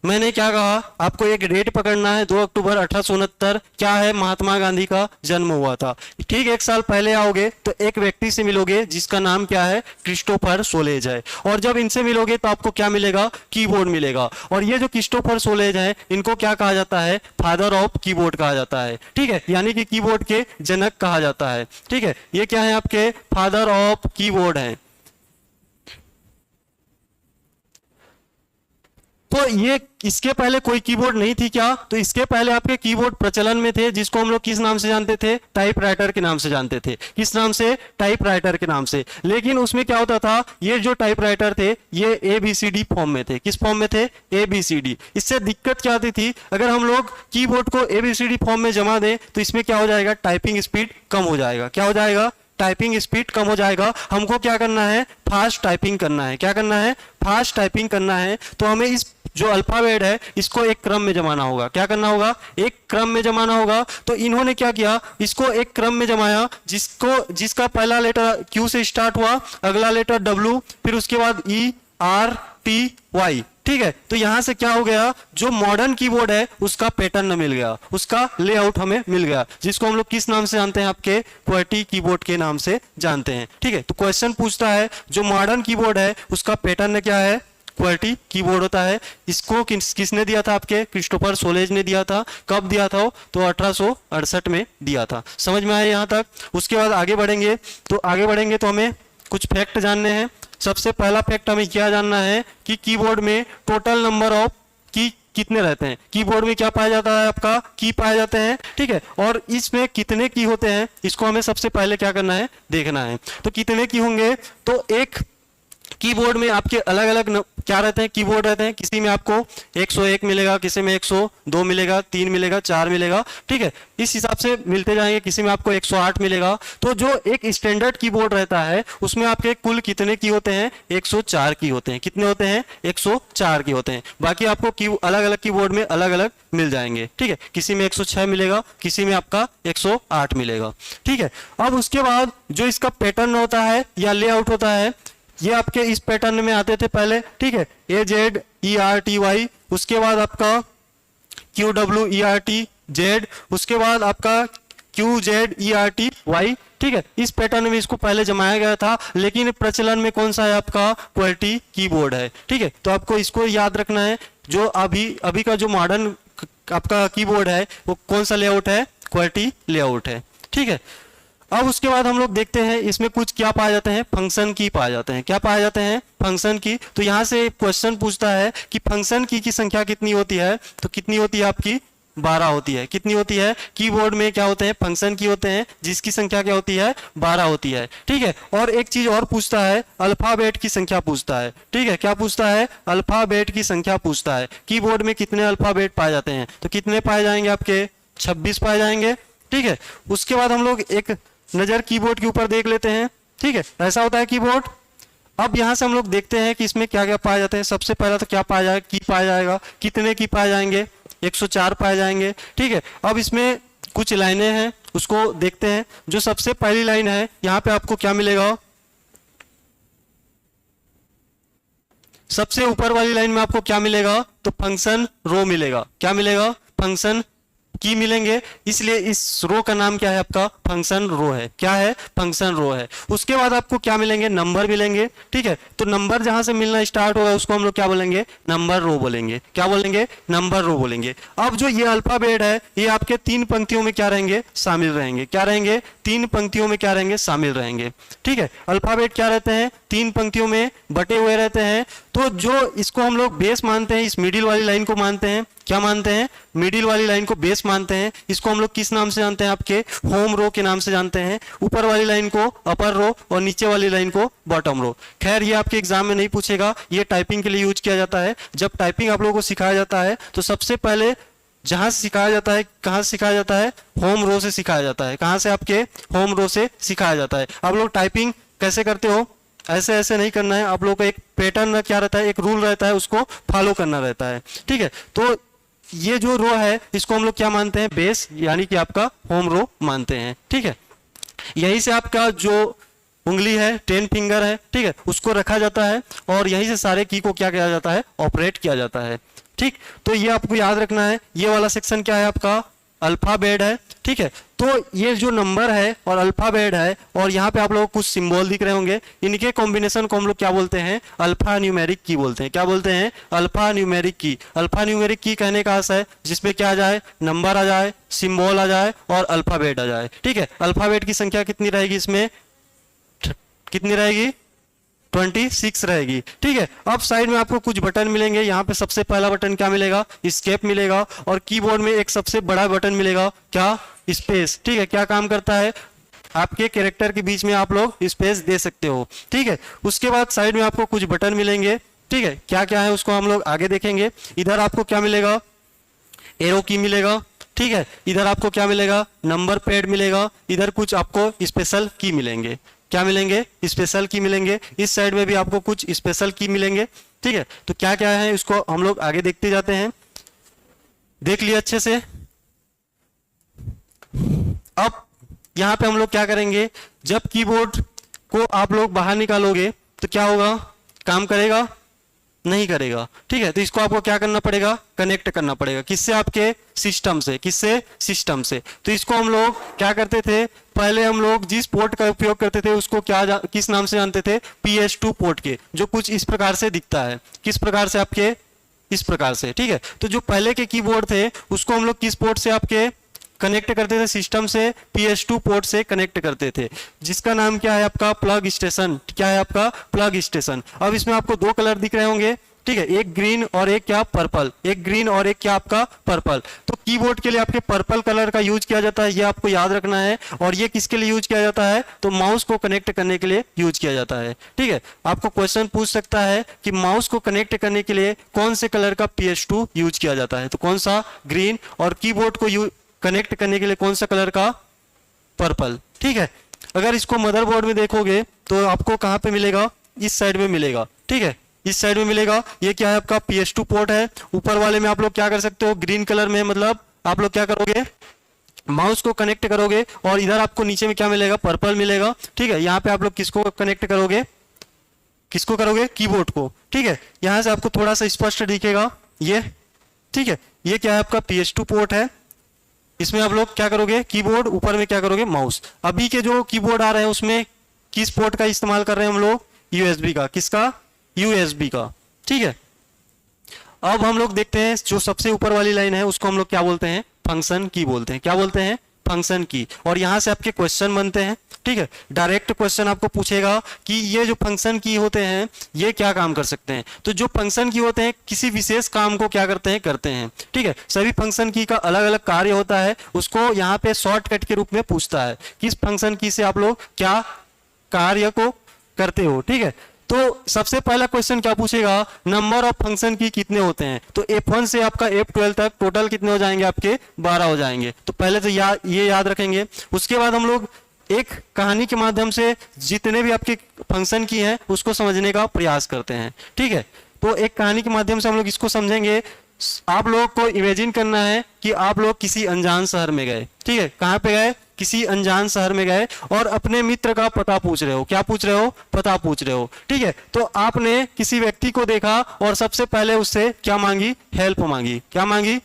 मैंने क्या कहा, आपको एक डेट पकड़ना है, 2 अक्टूबर 1869, क्या है, महात्मा गांधी का जन्म हुआ था। ठीक 1 साल पहले आओगे तो एक व्यक्ति से मिलोगे जिसका नाम क्या है, क्रिस्टोफर सोलेज है। और जब इनसे मिलोगे तो आपको क्या मिलेगा, कीबोर्ड मिलेगा। और ये जो क्रिस्टोफर सोलेज है, इनको क्या कहा जाता है, फादर ऑफ कीबोर्ड कहा जाता है, ठीक है, यानी कि कीबोर्ड के जनक कहा जाता है, ठीक है। ये क्या है, आपके फादर ऑफ कीबोर्ड है। तो ये इसके पहले कोई कीबोर्ड नहीं थी क्या, तो इसके पहले आपके कीबोर्ड प्रचलन में थे, जिसको हम लोग किस नाम से जानते थे, टाइपराइटर के नाम से जानते थे। किस नाम से, टाइपराइटर के नाम से। लेकिन उसमें क्या होता था, ये जो टाइपराइटर थे ये ABCD फॉर्म में थे। किस फॉर्म में थे, ABCD। इससे दिक्कत क्या आती थी, अगर हम लोग कीबोर्ड को ABCD फॉर्म में जमा दें तो इसमें क्या हो जाएगा, टाइपिंग स्पीड कम हो जाएगा। क्या हो जाएगा, टाइपिंग स्पीड कम हो जाएगा। हमको क्या करना है, फास्ट टाइपिंग करना है। क्या करना है, फास्ट टाइपिंग करना है। तो हमें इस जो अल्फाबेट है इसको एक क्रम में जमाना होगा। क्या करना होगा, एक क्रम में जमाना होगा। तो इन्होंने क्या किया, इसको एक क्रम में जमाया, जिसका पहला लेटर Q से स्टार्ट हुआ, अगला लेटर W, फिर उसके बाद ERTY, ठीक है। तो यहां से क्या हो गया, जो मॉडर्न कीबोर्ड है उसका पैटर्न मिल गया, उसका लेआउट हमें मिल गया, जिसको हम लोग किस नाम से जानते हैं, आपके QWERTY कीबोर्ड के नाम से जानते हैं, ठीक है। तो क्वेश्चन पूछता है जो मॉडर्न कीबोर्ड है उसका पैटर्न क्या है, QWERTY कीबोर्ड होता है। इसको किसने दिया था, आपके क्रिस्टोफर सोलेज ने दिया था। कब दिया था, तो 1868 में दिया था। समझ में आया यहाँ तक। उसके बाद आगे बढ़ेंगे तो हमें कुछ फैक्ट जानने हैं। सबसे पहला फैक्ट हमें क्या जानना है कि कीबोर्ड में टोटल नंबर ऑफ की कितने रहते हैं। कीबोर्ड में क्या पाया जाता है, आपका की पाए जाते हैं, ठीक है। और इसमें कितने की होते हैं, इसको हमें सबसे पहले क्या करना है, देखना है। तो कितने की होंगे, तो एक कीबोर्ड में आपके अलग अलग क्या रहते हैं, कीबोर्ड रहते हैं। किसी में आपको 101 मिलेगा, किसी में 102 मिलेगा, 3 मिलेगा, 4 मिलेगा, ठीक है। इस हिसाब से मिलते जाएंगे। किसी में आपको 108 मिलेगा। तो जो एक स्टैंडर्ड कीबोर्ड रहता है उसमें आपके कुल कितने की होते हैं, 104 की होते हैं। कितने होते हैं, 104 की होते हैं। बाकी आपको अलग अलग कीबोर्ड में अलग अलग मिल जाएंगे, ठीक है। किसी में 106 मिलेगा, किसी में आपका 108 मिलेगा, ठीक है। अब उसके बाद जो इसका पैटर्न होता है या लेआउट होता है, ये आपके इस पैटर्न में आते थे पहले, ठीक है। AZERTY, उसके बाद आपका QWERTZ, उसके बाद आपका QZERTY, ठीक है। इस पैटर्न में इसको पहले जमाया गया था, लेकिन प्रचलन में कौन सा है, आपका QWERTY कीबोर्ड है, ठीक है। तो आपको इसको याद रखना है। जो अभी का जो मॉडर्न आपका कीबोर्ड है वो कौन सा लेआउट है, QWERTY लेआउट है, ठीक है। अब उसके बाद हम लोग देखते हैं इसमें कुछ क्या पाए जाते हैं, फंक्शन की पाए जाते हैं। क्या पाए जाते हैं, फंक्शन की। तो यहां से क्वेश्चन पूछता है कि फंक्शन की संख्या कितनी होती है, तो कितनी होती है, आपकी 12 होती है। कितनी होती है, कीबोर्ड में क्या होते हैं, फंक्शन की होते हैं, जिसकी संख्या क्या होती है, 12 होती है, ठीक है। और एक चीज और पूछता है, अल्फाबेट की संख्या पूछता है, ठीक है। क्या पूछता है, अल्फाबेट की संख्या पूछता है। कीबोर्ड में कितने अल्फाबेट पाए जाते हैं, तो कितने पाए जाएंगे, आपके 26 पाए जाएंगे, ठीक है। उसके बाद हम लोग एक नजर कीबोर्ड के ऊपर देख लेते हैं, ठीक है। ऐसा होता है कीबोर्ड। अब यहां से हम लोग देखते हैं कि इसमें क्या क्या पाए जाते हैं। सबसे पहला तो क्या पाया जाएगा, की पाया जाएगा। कितने की पाए जाएंगे, 104 पाए जाएंगे, ठीक है। अब इसमें कुछ लाइनें हैं, उसको देखते हैं। जो सबसे पहली लाइन है, यहां पे आपको क्या मिलेगा, सबसे ऊपर वाली लाइन में आपको क्या मिलेगा, तो फंक्शन रो मिलेगा। क्या मिलेगा, फंक्शन की मिलेंगे, इसलिए इस रो का नाम क्या है आपका, फंक्शन रो है। क्या है, फंक्शन रो है। उसके बाद आपको क्या मिलेंगे, नंबर मिलेंगे। ठीक है, तो नंबर जहां से मिलना स्टार्ट होगा उसको हम लोग क्या बोलेंगे, नंबर रो बोलेंगे। क्या बोलेंगे, नंबर रो बोलेंगे। अब जो ये अल्फाबेट है ये आपके 3 पंक्तियों में क्या रहेंगे, शामिल रहेंगे। क्या रहेंगे, 3 पंक्तियों में क्या रहेंगे, शामिल रहेंगे। ठीक है, अल्फाबेट क्या रहते हैं, 3 पंक्तियों में बटे हुए रहते हैं। तो जो इसको हम लोग बेस मानते हैं, इस मिडिल वाली लाइन को मानते हैं, क्या मानते हैं, मिडिल वाली लाइन को बेस मानते हैं। इसको हम लोग किस नाम से जानते हैं, आपके होम रो के नाम से जानते हैं। ऊपर वाली लाइन को अपर रो और नीचे वाली लाइन को बॉटम रो। खैर ये आपके एग्जाम में नहीं पूछेगा, ये टाइपिंग के लिए यूज किया जाता है। जब टाइपिंग आप लोगों को सिखाया जाता है तो सबसे पहले जहां से सिखाया जाता है, कहां से सिखाया जाता है, होम रो से सिखाया जाता है। कहां से, आपके होम रो से सिखाया जाता है। आप लोग टाइपिंग कैसे करते हो, ऐसे ऐसे नहीं करना है, आप लोगों का एक पैटर्न क्या रहता है, एक रूल रहता है, उसको फॉलो करना रहता है। ठीक है, तो ये जो रो है इसको हम लोग क्या मानते हैं, बेस, यानी कि आपका होम रो मानते हैं। ठीक है, यहीं से आपका जो उंगली है, 10 फिंगर है, ठीक है, उसको रखा जाता है और यहीं से सारे की को क्या किया जाता है, ऑपरेट किया जाता है। ठीक, तो ये आपको याद रखना है। ये वाला सेक्शन क्या है, आपका अल्फाबेट है। ठीक है, तो ये जो नंबर है और अल्फाबेट है और यहाँ पे आप लोगों को कुछ सिंबल दिख रहे होंगे, इनके कॉम्बिनेशन को हम लोग क्या बोलते हैं, अल्फा न्यूमेरिक की बोलते हैं। क्या बोलते हैं, अल्फा न्यूमेरिक की। अल्फा न्यूमेरिक की कहने का अर्थ है जिसमें क्या आ जाए, नंबर आ जाए, सिंबल आ जाए और अल्फाबेट आ जाए। ठीक है, अल्फाबेट की संख्या कितनी रहेगी इसमें, कितनी रहेगी, 26 रहेगी। ठीक है, अब साइड में आपको कुछ बटन मिलेंगे। यहाँ पे सबसे पहला बटन क्या मिलेगा, एस्केप मिलेगा और कीबोर्ड में एक सबसे बड़ा बटन मिलेगा, क्या, स्पेस। ठीक है, क्या काम करता है, आपके कैरेक्टर के बीच में आप लोग स्पेस दे सकते हो। ठीक है, उसके बाद साइड में आपको कुछ बटन मिलेंगे। ठीक है, क्या क्या है उसको हम लोग आगे देखेंगे। इधर आपको क्या मिलेगा, एरो की मिलेगा। ठीक है, इधर आपको क्या मिलेगा, नंबर पैड मिलेगा। इधर कुछ आपको स्पेशल की मिलेंगे। क्या मिलेंगे, स्पेशल की मिलेंगे। इस साइड में भी आपको कुछ स्पेशल की मिलेंगे। ठीक है, तो क्या क्या है इसको हम लोग आगे देखते जाते हैं। देख लिया अच्छे से। अब यहां पे हम लोग क्या करेंगे, जब कीबोर्ड को आप लोग बाहर निकालोगे तो क्या होगा, काम करेगा, नहीं करेगा। ठीक है, तो इसको आपको क्या करना पड़ेगा, कनेक्ट करना पड़ेगा। किससे, आपके सिस्टम से। किससे, सिस्टम से। तो इसको हम लोग क्या करते थे, पहले हम लोग जिस पोर्ट का उपयोग करते थे उसको क्या किस नाम से जानते थे, PS2 पोर्ट के, जो कुछ इस प्रकार से दिखता है। किस प्रकार से, आपके इस प्रकार से। ठीक है, तो जो पहले के कीबोर्ड थे उसको हम लोग किस पोर्ट से आपके कनेक्ट करते थे, सिस्टम से PS2 पोर्ट से कनेक्ट करते थे, जिसका नाम क्या है आपका, प्लग स्टेशन। क्या है आपका, प्लग स्टेशन। अब इसमें आपको 2 कलर दिख रहे होंगे। ठीक है, एक ग्रीन और एक क्या, पर्पल। एक ग्रीन और एक क्या, आपका पर्पल। तो कीबोर्ड के लिए आपके पर्पल कलर का यूज किया जाता है, ये आपको याद रखना है। और ये किसके लिए यूज किया जाता है, तो माउस को कनेक्ट करने के लिए यूज किया जाता है। ठीक है, आपको क्वेश्चन पूछ सकता है कि माउस को कनेक्ट करने के लिए कौन से कलर का PS2 यूज किया जाता है, तो कौन सा, ग्रीन। और कीबोर्ड को कनेक्ट करने के लिए कौन सा कलर का, पर्पल। ठीक है, अगर इसको मदरबोर्ड में देखोगे तो आपको कहां पे मिलेगा, इस साइड में मिलेगा। ठीक है, इस साइड में मिलेगा। ये क्या है, आपका PS2 पोर्ट है। ऊपर वाले में आप लोग क्या कर सकते हो, ग्रीन कलर में, मतलब आप लोग क्या करोगे, माउस को कनेक्ट करोगे और इधर आपको नीचे में क्या मिलेगा, पर्पल मिलेगा। ठीक है, यहाँ पे आप लोग किसको कनेक्ट करोगे, किसको करोगे, कीबोर्ड को। ठीक है, यहां से आपको थोड़ा सा स्पष्ट दिखेगा ये। ठीक है, ये क्या है, आपका PS2 पोर्ट है। इसमें आप लोग क्या करोगे, कीबोर्ड, ऊपर में क्या करोगे, माउस। अभी के जो कीबोर्ड आ रहे हैं उसमें किस पोर्ट का इस्तेमाल कर रहे हैं हम लोग, USB का। किसका, USB का। ठीक है, अब हम लोग देखते हैं जो सबसे ऊपर वाली लाइन है उसको हम लोग क्या बोलते हैं, फंक्शन की बोलते हैं। क्या बोलते हैं, फंक्शन की। और यहां से आपके क्वेश्चन बनते हैं। ठीक है, डायरेक्ट क्वेश्चन आपको पूछेगा कि ये जो फंक्शन की होते हैं ये क्या काम कर सकते हैं। तो जो फंक्शन की होते हैं किसी विशेष काम को क्या करते हैं, करते हैं। ठीक है, सभी फंक्शन की का अलग अलग कार्य होता है, उसको यहाँ पे शॉर्टकट के रूप में पूछता है, किस फंक्शन की से आप लोग क्या कार्य को करते हो। ठीक है, तो सबसे पहला क्वेश्चन क्या पूछेगा, नंबर ऑफ फंक्शन की कितने होते हैं। तो F1 से आपका F12 तक टोटल कितने हो जाएंगे, आपके 12 हो जाएंगे। तो पहले तो ये याद रखेंगे। उसके बाद हम लोग एक कहानी के माध्यम से जितने भी आपके फंक्शन की हैं उसको समझने का प्रयास करते हैं। ठीक है, तो एक कहानी के माध्यम से हम लोग इसको समझेंगे। आप लोग को इमेजिन करना है कि आप लोग किसी अनजान शहर में गए। ठीक है, कहाँ पे गए, किसी अनजान शहर में गए और अपने मित्र का पता पूछ रहे हो। क्या पूछ रहे हो? पता पूछ रहे हो। ठीक है, तो आपने किसी व्यक्ति को देखा और सबसे पहले उससे क्या मांगी? हेल्प मांगी। क्या मांगी?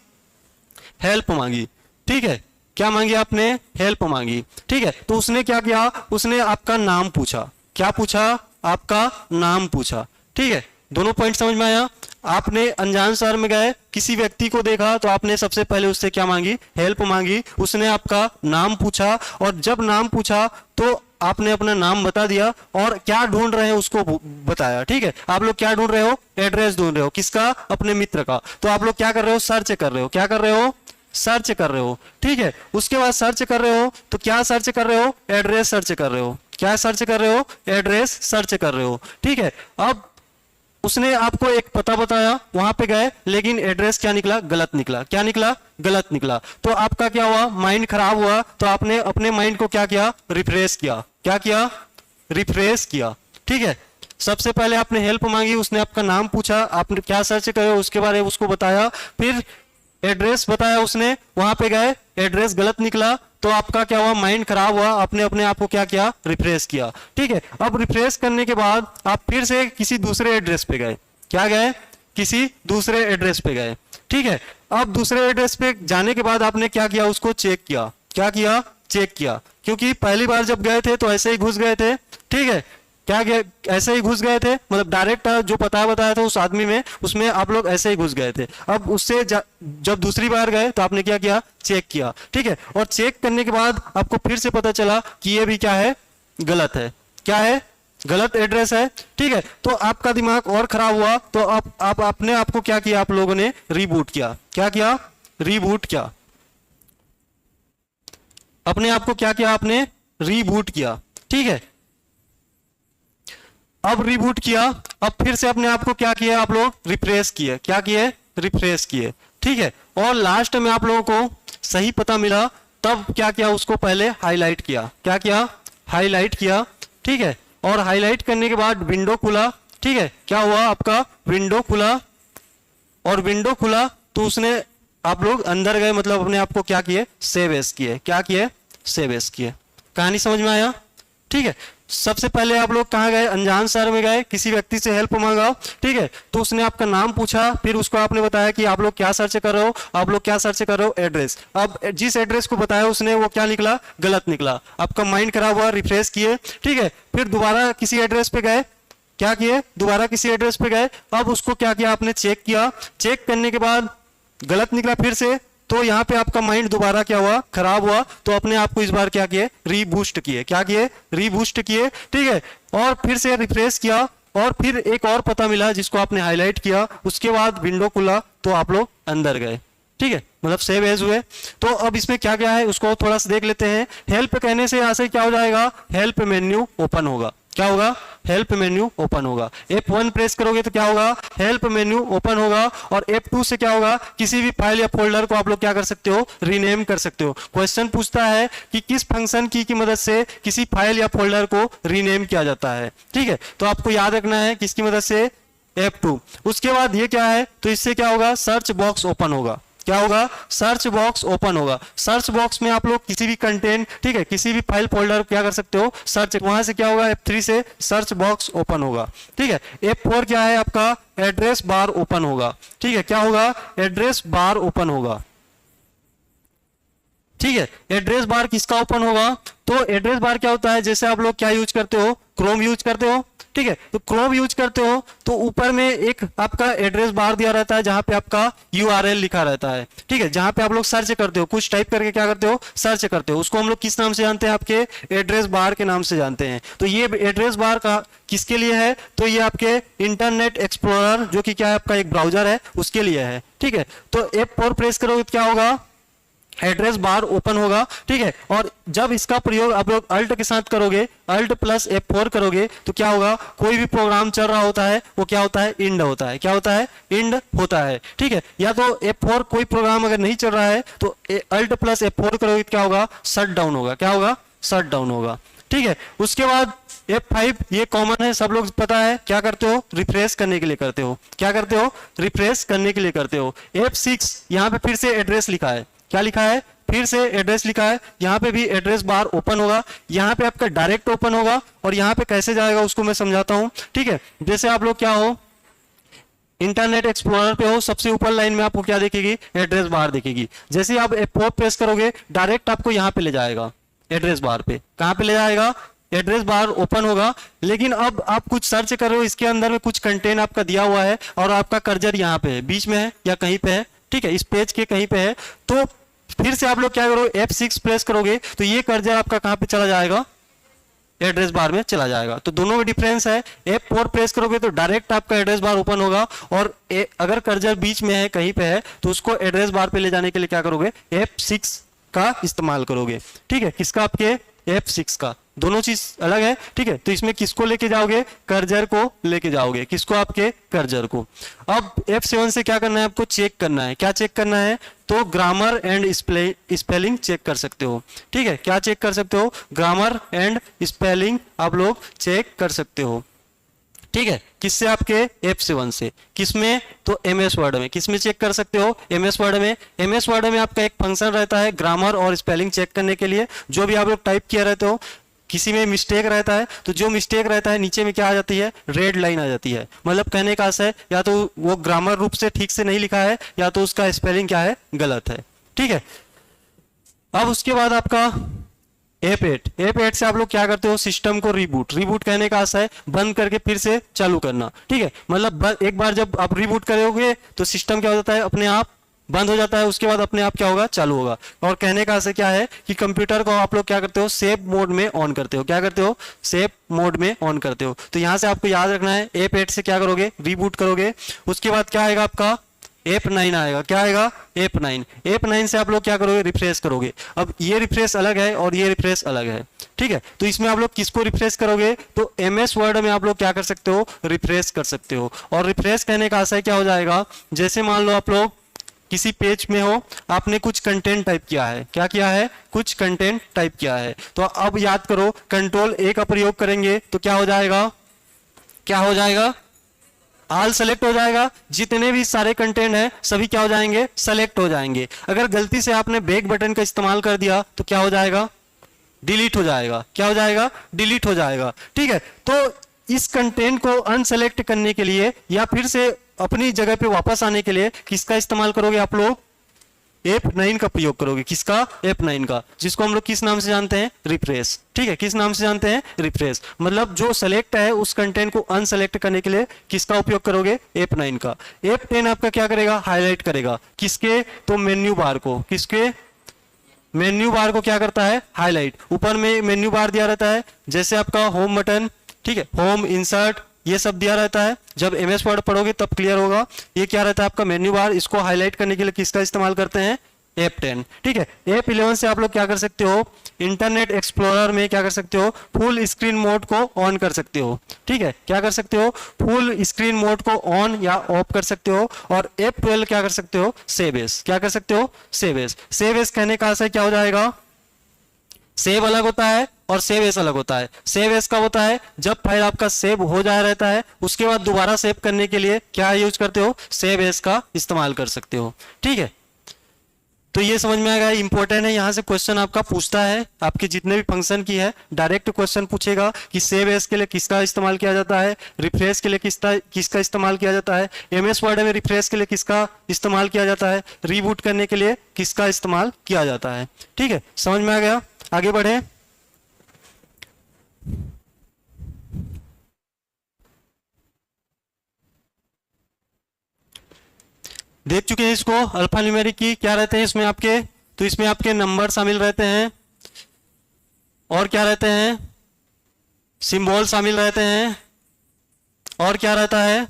हेल्प मांगी। ठीक है, क्या मांगी आपने? हेल्प मांगी। ठीक है, तो उसने क्या किया? उसने आपका नाम पूछा। क्या पूछा? आपका नाम पूछा। ठीक है, दोनों पॉइंट समझ में आया? आपने अनजान शहर में गए, किसी व्यक्ति को देखा तो आपने सबसे पहले उससे क्या मांगी? हेल्प मांगी। उसने आपका नाम पूछा और जब नाम पूछा तो आपने अपना नाम बता दिया और क्या ढूंढ रहे हैं उसको बताया। ठीक है, आप लोग क्या ढूंढ रहे हो? एड्रेस ढूंढ रहे हो। किसका? अपने मित्र का। तो आप लोग क्या कर रहे हो? सर्च कर रहे हो। क्या कर रहे हो? सर्च कर रहे हो। ठीक है, उसके बाद सर्च कर रहे हो तो क्या सर्च कर रहे हो? एड्रेस सर्च कर रहे हो। क्या सर्च कर रहे हो? एड्रेस सर्च कर रहे हो। ठीक है, अब उसने आपको एक पता बताया, वहां पे गए, लेकिन एड्रेस क्या निकला? गलत निकला। क्या निकला? गलत निकला। तो आपका क्या हुआ? माइंड खराब हुआ। तो आपने अपने माइंड को क्या किया? रिफ्रेश किया। क्या किया? रिफ्रेश किया। ठीक है, सबसे पहले आपने हेल्प मांगी, उसने आपका नाम पूछा, आपने क्या सर्च करे उसके बारे में उसको बताया, फिर एड्रेस बताया उसने, वहां पे गए, एड्रेस गलत निकला। तो आपका क्या हुआ? माइंड खराब हुआ। आपने अपने आप को क्या किया? रिफ्रेश किया। ठीक है, अब रिफ्रेश करने के बाद आप फिर से किसी दूसरे एड्रेस पे गए। क्या गए? किसी दूसरे एड्रेस पे गए। ठीक है, अब दूसरे एड्रेस पे जाने के बाद आपने क्या किया? उसको चेक किया। क्या किया? चेक किया, क्योंकि पहली बार जब गए थे तो ऐसे ही घुस गए थे। ठीक है, क्या गए? ऐसे ही घुस गए थे, मतलब डायरेक्ट जो पता बताया था उस आदमी में, उसमें आप लोग ऐसे ही घुस गए थे। अब उससे जब दूसरी बार गए तो आपने क्या किया? चेक किया। ठीक है, और चेक करने के बाद आपको फिर से पता चला कि ये भी क्या है? गलत है। क्या है? गलत एड्रेस है। ठीक है, तो आपका दिमाग और खराब हुआ। तो आप अपने आपको क्या किया? आप लोगों ने रीबूट किया। क्या किया? रीबूट किया। अपने आप को क्या किया? आपने रीबूट किया। ठीक है, अब रिबूट किया, अब फिर से अपने आप को क्या किया? आप लोग रिफ्रेश किए। क्या किए? रिफ्रेश किए। ठीक है, और लास्ट में आप लोगों को सही पता मिला, तब क्या किया? उसको पहले हाईलाइट किया। क्या किया? हाईलाइट किया। ठीक है, और हाईलाइट करने के बाद विंडो खुला। ठीक है, क्या हुआ? आपका विंडो खुला, और विंडो खुला तो उसने, आप लोग अंदर गए, मतलब अपने आप को क्या किए? सेव एज किए। क्या किए? सेव एज किए। कहानी समझ में आया? ठीक है, सबसे पहले आप लोग कहाँ गए? अनजान शहर में गए, किसी व्यक्ति से हेल्प मांगा। ठीक है, तो उसने आपका नाम पूछा, फिर उसको आपने बताया कि आप लोग क्या सर्च कर रहे हो? आप लोग क्या सर्च कर रहे हो? एड्रेस। अब जिस एड्रेस को बताया उसने, वो क्या निकला? गलत निकला। आपका माइंड खराब हुआ, रिफ्रेश किए। ठीक है, फिर दोबारा किसी एड्रेस पे गए। क्या किए? दोबारा किसी एड्रेस पे गए। अब उसको क्या किया? आपने चेक किया। चेक करने के बाद गलत निकला फिर से, तो यहाँ पे आपका माइंड दोबारा क्या हुआ? खराब हुआ। तो अपने आप को इस बार क्या किए? रीबूस्ट किए। क्या किए? रीबूस्ट किए। ठीक है, और फिर से रिफ्रेश किया, और फिर एक और पता मिला जिसको आपने हाईलाइट किया। उसके बाद विंडो खुला तो आप लोग अंदर गए। ठीक है, मतलब सेव एज हुए। तो अब इसमें क्या क्या है उसको थोड़ा सा देख लेते हैं। हेल्प कहने से यहाँ से क्या हो जाएगा? हेल्प मेन्यू ओपन होगा। क्या होगा? हेल्प मेन्यू ओपन होगा। F1 प्रेस करोगे तो क्या होगा? हेल्प मेन्यू ओपन होगा। और F2 से क्या होगा? किसी भी फाइल या फोल्डर को आप लोग क्या कर सकते हो? रीनेम कर सकते हो। क्वेश्चन पूछता है कि किस फंक्शन की मदद से किसी फाइल या फोल्डर को रीनेम किया जाता है। ठीक है, तो आपको याद रखना है किसकी मदद से? F2। उसके बाद ये क्या है? तो इससे क्या होगा? सर्च बॉक्स ओपन होगा। क्या होगा? सर्च बॉक्स ओपन होगा। सर्च बॉक्स में आप लोग किसी भी कंटेंट, ठीक है, किसी भी फाइल फोल्डर क्या कर सकते हो? सर्च। वहां से क्या होगा? F3 से सर्च बॉक्स ओपन होगा। ठीक है, F4 क्या है आपका? एड्रेस बार ओपन होगा। ठीक है, क्या होगा? एड्रेस बार ओपन होगा। ठीक है, एड्रेस बार किसका ओपन होगा? तो एड्रेस बार क्या होता है? जैसे आप लोग क्या यूज करते हो? क्रोम यूज करते हो। ठीक है, तो क्रोम यूज करते हो तो ऊपर में एक आपका एड्रेस बार दिया रहता है, जहां पे आपका URL लिखा रहता है। ठीक है, जहां पे आप लोग सर्च करते हो, कुछ टाइप करके क्या करते हो? सर्च करते हो। उसको हम लोग किस नाम से जानते हैं? आपके एड्रेस बार के नाम से जानते हैं। तो ये एड्रेस बार का किसके लिए है? तो ये आपके इंटरनेट एक्सप्लोरर, जो कि क्या है? आपका एक ब्राउजर है, उसके लिए है। ठीक है, तो F4 प्रेस करोगे तो क्या होगा? एड्रेस बार ओपन होगा। ठीक है, और जब इसका प्रयोग आप लोग अल्ट के साथ करोगे, अल्ट प्लस F4 करोगे तो क्या होगा? कोई भी प्रोग्राम चल रहा होता है वो क्या होता है? इंड होता है। क्या होता है? इंड होता है। ठीक है, या तो F4 कोई प्रोग्राम अगर नहीं चल रहा है तो अल्ट प्लस F4 करोगे तो क्या होगा? शट डाउन होगा। क्या होगा? शट डाउन होगा। ठीक है, उसके बाद F5 ये कॉमन है, सब लोग पता है। क्या करते हो? रिफ्रेश करने के लिए करते हो। क्या करते हो? रिफ्रेश करने के लिए करते हो। F6 यहाँ पे फिर से एड्रेस लिखा है। क्या लिखा है? फिर से एड्रेस लिखा है, यहाँ पे भी एड्रेस बार ओपन होगा, यहाँ पे आपका डायरेक्ट ओपन होगा और यहाँ पे कैसे जाएगा उसको मैं समझाता हूँ। ठीक है, जैसे आप लोग क्या हो, इंटरनेट एक्सप्लोरर पे हो, सबसे ऊपर लाइन में आपको क्या देखेगी, एड्रेस बार देखेगी। जैसे आप F4 प्रेस करोगे डायरेक्ट आपको यहाँ पे ले जाएगा, एड्रेस बार पे। कहाँ पे ले जाएगा, एड्रेस बार ओपन होगा। लेकिन अब आप कुछ सर्च कर रहे हो, इसके अंदर में कुछ कंटेंट आपका दिया हुआ है और आपका कर्जर यहाँ पे है, बीच में है या कहीं पे है, ठीक है, इस पेज के कहीं पे है, तो फिर से आप लोग क्या करोगे, F6 प्रेस करोगे तो ये कर्जर आपका कहाँ पे चला जाएगा, एड्रेस बार में चला जाएगा। तो दोनों में डिफरेंस है, F4 प्रेस करोगे तो डायरेक्ट आपका एड्रेस बार ओपन होगा, और अगर कर्जर बीच में है कहीं पे है तो उसको एड्रेस बार पे ले जाने के लिए क्या करोगे, F6 का इस्तेमाल करोगे। ठीक है, किसका, आपके F6 का। दोनों चीज अलग है। ठीक है, तो इसमें किसको लेके जाओगे, कर्जर को लेके जाओगे, किसको, आपके कर्जर को। अब F7 से क्या करना है, आपको चेक करना है। क्या चेक करना है, तो ग्रामर एंड स्पेलिंग चेक कर सकते हो। ठीक है, क्या चेक कर सकते हो, ग्रामर एंड स्पेलिंग आप लोग चेक कर सकते हो। ठीक है, किससे, आपके F7 से। किसमें, तो MS वर्ड में। किसमें चेक कर सकते हो, MS वर्ड में। MS वर्ड में आपका एक फंक्शन रहता है ग्रामर और स्पेलिंग चेक करने के लिए। जो भी आप लोग टाइप किया रहते हो, किसी में मिस्टेक रहता है तो जो मिस्टेक रहता है नीचे में क्या आ जाती है, रेड लाइन आ जाती है। मतलब कहने का आशय है या तो वो ग्रामर रूप से ठीक से नहीं लिखा है या तो उसका स्पेलिंग क्या है, गलत है। ठीक है, अब उसके बाद आपका F8 से आप लोग क्या करते हो, सिस्टम को रिबूट कहने का आशय है बंद करके फिर से चालू करना। ठीक है, मतलब एक बार जब आप रिबूट करोगे तो सिस्टम क्या हो जाता है, अपने आप बंद हो जाता है, उसके बाद अपने आप क्या होगा, चालू होगा। और कहने का आशय क्या है कि कंप्यूटर को आप लोग क्या करते हो, सेव मोड में ऑन करते हो। क्या करते हो, सेव मोड में ऑन करते हो। तो यहां से आपको याद रखना है, F8 से क्या करोगे, रिबूट करोगे। उसके बाद क्या आएगा, आपका F9 आएगा। क्या आएगा, F9 से आप लोग क्या करोगे, रिफ्रेश करोगे। अब ये रिफ्रेश अलग है और ये रिफ्रेश अलग है। ठीक है, तो इसमें आप लोग किसको रिफ्रेश करोगे, तो MS वर्ड में आप लोग क्या कर सकते हो, रिफ्रेश कर सकते हो। और रिफ्रेश कहने का आशय क्या हो जाएगा, जैसे मान लो आप लोग किसी पेज में हो, आपने कुछ कंटेंट टाइप किया है। क्या किया है, कुछ कंटेंट टाइप किया है। तो अब याद करो, Ctrl+A का प्रयोग करेंगे तो क्या हो जाएगा, क्या हो जाएगा, ऑल सेलेक्ट हो जाएगा। जितने भी सारे कंटेंट हैं सभी क्या हो जाएंगे, सेलेक्ट हो जाएंगे। अगर गलती से आपने बैक बटन का इस्तेमाल कर दिया तो क्या हो जाएगा, डिलीट हो जाएगा। क्या हो जाएगा, डिलीट हो जाएगा। ठीक है, तो इस कंटेंट को अनसेलेक्ट करने के लिए या फिर से अपनी जगह पे वापस आने के लिए किसका इस्तेमाल करोगे, आप लोग F9 का प्रयोग करोगे। किसका, F9 का, जिसको हम लोग किस नाम से जानते हैं, रिफ्रेश। ठीक है, किस नाम से जानते हैं, रिफ्रेश। मतलब जो सेलेक्ट है उस कंटेंट को अनसेलेक्ट करने के लिए किसका उपयोग करोगे, F9 का। F10 आपका क्या करेगा, हाईलाइट करेगा। किसके, तो मेन्यू बार को। किसके, मेन्यू बार को क्या करता है, हाईलाइट। ऊपर में मेन्यू बार दिया रहता है, जैसे आपका होम बटन, ठीक है, होम, इंसर्ट, ये सब दिया रहता है। जब MS वर्ड पढ़ोगे तब क्लियर होगा। ये क्या रहता है, आपका मेन्यू बार। इसको हाईलाइट करने के लिए किसका इस्तेमाल करते हैं, F10। ठीक है, F11 से आप लोग क्या कर सकते हो, इंटरनेट एक्सप्लोरर में क्या कर सकते हो, फुल स्क्रीन मोड को ऑन कर सकते हो। ठीक है, क्या कर सकते हो, फुल स्क्रीन मोड को ऑन या ऑफ कर सकते हो। और F12 क्या कर सकते हो, सेव एज। क्या कर सकते हो, सेव एज। सेव एज कहने का आशय क्या हो जाएगा, सेव अलग होता है और सेव एस अलग होता है। सेव एस कब होता है, जब फाइल आपका सेव हो जा रहता है, उसके बाद दोबारा सेव करने के लिए क्या यूज करते हो, सेव एस का इस्तेमाल कर सकते हो। ठीक है, तो ये समझ में आ गया, इंपॉर्टेंट है। यहां से क्वेश्चन आपका पूछता है, आपके जितने भी फंक्शन की है डायरेक्ट क्वेश्चन पूछेगा कि सेव एस के लिए किसका इस्तेमाल किया जाता है, रिफ्रेश के लिए किसका इस्तेमाल किया जाता है, MS वर्ड में रिफ्रेश के लिए किसका इस्तेमाल किया जाता है, रीबूट करने के लिए किसका इस्तेमाल किया जाता है। ठीक है, समझ में आ गया। आगे बढ़े, देख चुके हैं इसको। अल्फा न्यूमेरिक की क्या रहते हैं इसमें आपके, तो इसमें आपके नंबर शामिल रहते हैं और क्या रहते हैं, सिंबल शामिल रहते हैं और क्या रहता है,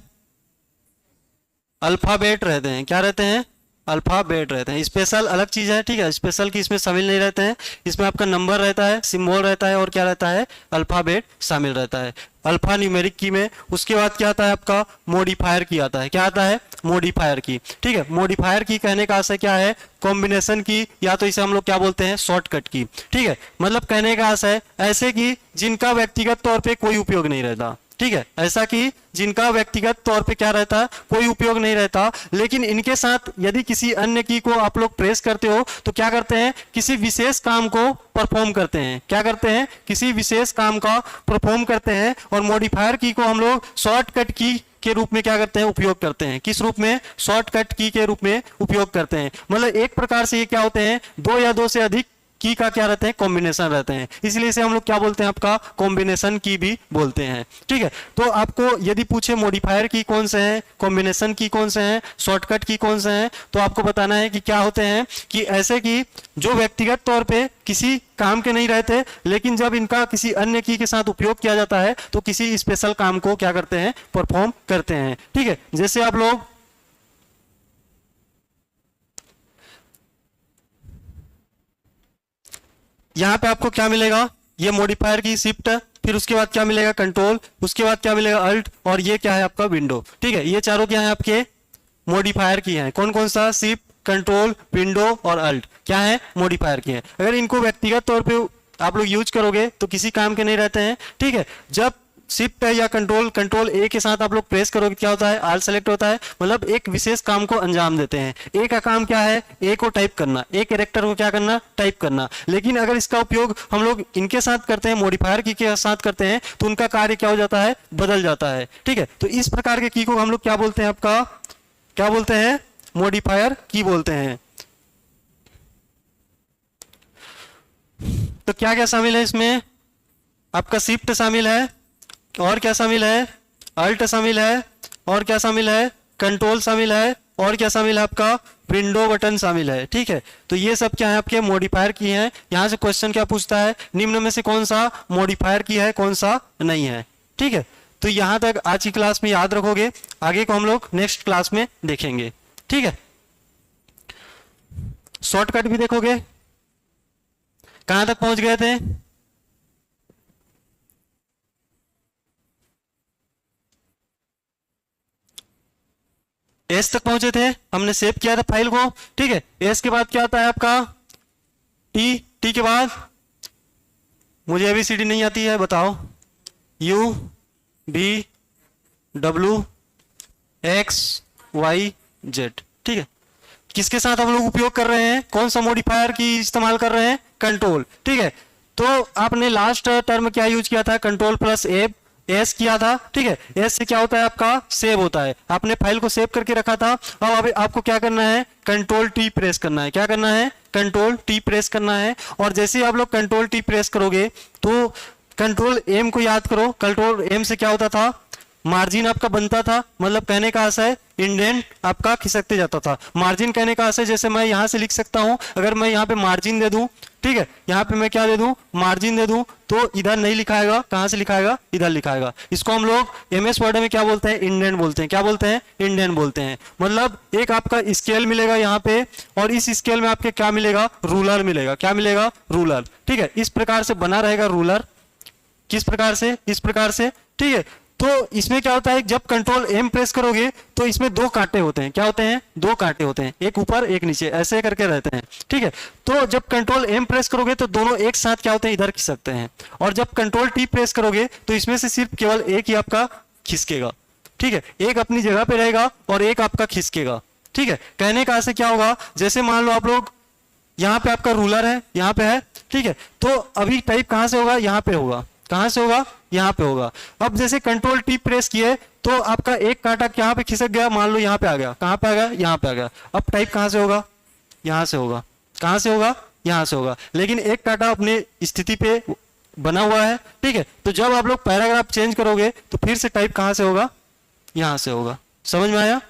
अल्फाबेट रहते हैं। क्या रहते हैं, अल्फाबेट रहते हैं। स्पेशल अलग चीज है। ठीक है, स्पेशल की इसमें शामिल नहीं रहते हैं। इसमें आपका नंबर रहता है, सिंबल रहता है और क्या रहता है, अल्फाबेट शामिल रहता है अल्फा न्यूमेरिक की में। उसके बाद क्या आता है आपका, मॉडिफायर की आता है। क्या आता है, मॉडिफायर की। ठीक है, मॉडिफायर की कहने का आशय क्या है, कॉम्बिनेशन की, या तो इसे हम लोग क्या बोलते हैं, शॉर्टकट की। ठीक है, मतलब कहने का आशय ऐसे की जिनका व्यक्तिगत तौर पे कोई उपयोग नहीं रहता। ठीक है, ऐसा कि जिनका व्यक्तिगत तौर पे क्या रहता है, कोई उपयोग नहीं रहता, लेकिन इनके साथ यदि किसी अन्य की को आप लोग प्रेस करते हो तो क्या करते हैं, किसी विशेष काम को परफॉर्म करते हैं। क्या करते हैं, किसी विशेष काम का परफॉर्म करते हैं। और मॉडिफायर की को हम लोग शॉर्टकट की के रूप में क्या करते हैं, उपयोग करते हैं। किस रूप में, शॉर्टकट की के रूप में उपयोग करते हैं। मतलब एक प्रकार से ये क्या होते हैं, दो या दो से अधिक की का क्या रहते हैं, कॉम्बिनेशन रहते हैं, इसलिए इसे हम लोग क्या बोलते हैं, आपका कॉम्बिनेशन की भी बोलते हैं। ठीक है, तो आपको यदि पूछे मॉडिफायर की कौन से हैं, कॉम्बिनेशन की कौन से हैं, शॉर्टकट की कौन से हैं, तो आपको बताना है कि क्या होते हैं, कि ऐसे की जो व्यक्तिगत तौर पे किसी काम के नहीं रहते, लेकिन जब इनका किसी अन्य की के साथ उपयोग किया जाता है तो किसी स्पेशल काम को क्या करते हैं, परफॉर्म करते हैं। ठीक है, जैसे आप लोग यहाँ पे आपको क्या मिलेगा, ये मॉडिफायर की शिफ्ट, फिर उसके बाद क्या मिलेगा, कंट्रोल, उसके बाद क्या मिलेगा, अल्ट, और ये क्या है आपका विंडो। ठीक है, ये चारों क्या है आपके मॉडिफायर की हैं। कौन कौन सा, शिफ्ट, कंट्रोल, विंडो और अल्ट क्या है, मॉडिफायर की है। अगर इनको व्यक्तिगत तौर पे आप लोग यूज करोगे तो किसी काम के नहीं रहते हैं। ठीक है, जब शिफ्ट है या कंट्रोल ए के साथ आप लोग प्रेस करोगे क्या होता है, आल सेलेक्ट होता है, मतलब एक विशेष काम को अंजाम देते हैं। ए का काम क्या है, ए को टाइप करना, ए कैरेक्टर को क्या करना, टाइप करना। लेकिन अगर इसका उपयोग हम लोग इनके साथ करते हैं, मॉडिफायर की के साथ करते हैं, तो उनका कार्य क्या हो जाता है, बदल जाता है। ठीक है, तो इस प्रकार के की को हम लोग क्या बोलते हैं, आपका क्या बोलते हैं, मॉडिफायर की बोलते हैं। तो क्या क्या शामिल है इसमें, आपका शिफ्ट शामिल है, और क्या शामिल है, अल्ट शामिल है, और क्या शामिल है, कंट्रोल शामिल है, और क्या शामिल है, आपका विंडो बटन शामिल है। ठीक है, तो ये सब क्या है, आपके मॉडिफायर की हैं। यहां से क्वेश्चन क्या पूछता है, निम्न में से कौन सा मॉडिफायर की है, कौन सा नहीं है। ठीक है, तो यहां तक आज की क्लास में याद रखोगे, आगे को हम लोग नेक्स्ट क्लास में देखेंगे। ठीक है, शॉर्टकट भी देखोगे, कहां तक पहुंच गए थे, एस तक पहुंचे थे, हमने सेव किया था फाइल को। ठीक है, एस के बाद क्या आता है आपका टी, टी के बाद मुझे एबीसीडी नहीं आती है, बताओ, U V W X Y Z. ठीक है, किसके साथ हम लोग उपयोग कर रहे हैं, कौन सा मॉडिफायर की इस्तेमाल कर रहे हैं, कंट्रोल। ठीक है, तो आपने लास्ट टर्म क्या यूज किया था, कंट्रोल प्लस एस किया था। ठीक है, एस से क्या होता है, आपका सेव होता है, आपने फाइल को सेव करके रखा था। अब आपको क्या करना है, कंट्रोल टी प्रेस करना है। क्या करना है, कंट्रोल टी प्रेस करना है। और जैसे ही आप लोग कंट्रोल टी प्रेस करोगे तो कंट्रोल एम को याद करो, कंट्रोल एम से क्या होता था, मार्जिन आपका बनता था, मतलब कहने का आशय इंडेंट आपका खिसकते जाता था। मार्जिन कहने का आशय, जैसे मैं यहां से लिख सकता हूं, अगर मैं यहां पे मार्जिन दे दूं, ठीक है, यहां पे मैं क्या दे दूं, मार्जिन दे दूं, तो इधर नहीं लिखाएगा, कहां से लिखाएगा, इधर लिखाएगा। इसको हम लोग एमएस वर्ड में क्या बोलते हैं, इंडेंट बोलते हैं। क्या बोलते हैं, इंडेंट बोलते हैं। मतलब एक आपका स्केल मिलेगा यहाँ पे, और इस स्केल में आपके क्या मिलेगा, रूलर मिलेगा। क्या मिलेगा, रूलर। ठीक है, इस प्रकार से बना रहेगा रूलर, किस प्रकार से, इस प्रकार से। ठीक है, तो इसमें क्या होता है, जब कंट्रोल एम प्रेस करोगे तो इसमें दो कांटे होते हैं। क्या होते हैं, दो कांटे होते हैं, एक ऊपर एक नीचे, ऐसे करके रहते हैं। ठीक है, तो जब कंट्रोल एम प्रेस करोगे तो दोनों एक साथ क्या होते हैं, इधर खिसकते हैं। और जब कंट्रोल टी प्रेस करोगे तो इसमें से सिर्फ केवल एक ही आपका खिसकेगा। ठीक है, एक अपनी जगह पे रहेगा और एक आपका खिसकेगा। ठीक है, कहने का ऐसे क्या होगा, जैसे मान लो आप लोग यहाँ पे आपका रूलर है, यहाँ पे है। ठीक है, तो अभी टाइप कहां से होगा, यहाँ पे होगा। कहां से होगा, यहाँ पे होगा। अब जैसे कंट्रोल टी प्रेस किए तो आपका एक कांटा यहाँ पे खिसक गया, मान लो यहाँ पे आ गया। कहां पे आ गया, यहाँ पे आ गया। अब टाइप कहां से होगा, यहाँ से होगा। कहां से होगा, यहाँ से होगा। लेकिन एक कांटा अपने स्थिति पे बना हुआ है। ठीक है, तो जब आप लोग पैराग्राफ चेंज करोगे तो फिर से टाइप कहां से होगा, यहाँ से होगा। समझ में आया।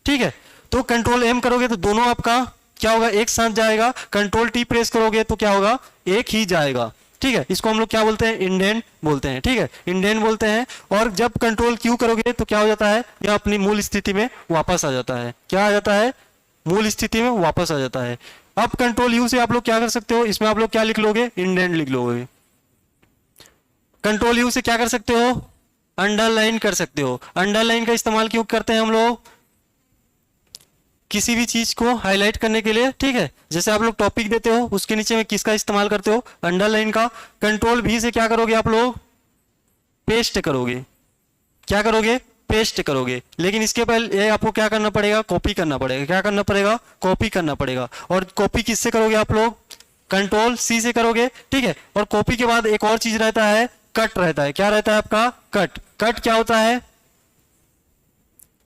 ठीक है, तो कंट्रोल एम करोगे तो दोनों आपका क्या होगा, एक साथ जाएगा। कंट्रोल टी प्रेस करोगे तो क्या होगा, एक ही जाएगा। ठीक है, इसको हम लोग क्या बोलते हैं, इंडेंट बोलते हैं। ठीक है, इंडेंट बोलते हैं। और जब कंट्रोल क्यू करोगे तो क्या हो जाता है, यह अपनी मूल स्थिति में वापस आ जाता है। क्या आ जाता है, मूल स्थिति में वापस आ जाता है। अब कंट्रोल यू से आप लोग क्या कर सकते हो, इसमें आप लोग क्या लिख लोगे, इंडेंट लिख लोगे। कंट्रोल यू से क्या कर सकते हो, अंडरलाइन कर सकते हो। अंडरलाइन का इस्तेमाल क्यों करते हैं हम लोग, किसी भी चीज को हाईलाइट करने के लिए। ठीक है, जैसे आप लोग टॉपिक देते हो उसके नीचे में किसका इस्तेमाल करते हो, अंडरलाइन का। कंट्रोल भी से क्या करोगे, आप लोग पेस्ट करोगे। क्या करोगे, पेस्ट करोगे। लेकिन इसके पहले ये आपको क्या करना पड़ेगा, कॉपी करना पड़ेगा। क्या करना पड़ेगा, कॉपी करना पड़ेगा। और कॉपी किससे करोगे आप लोग, कंट्रोल सी से करोगे, ठीक है। और कॉपी के बाद एक और चीज रहता है, कट रहता है। क्या रहता है आपका, कट। कट क्या होता है,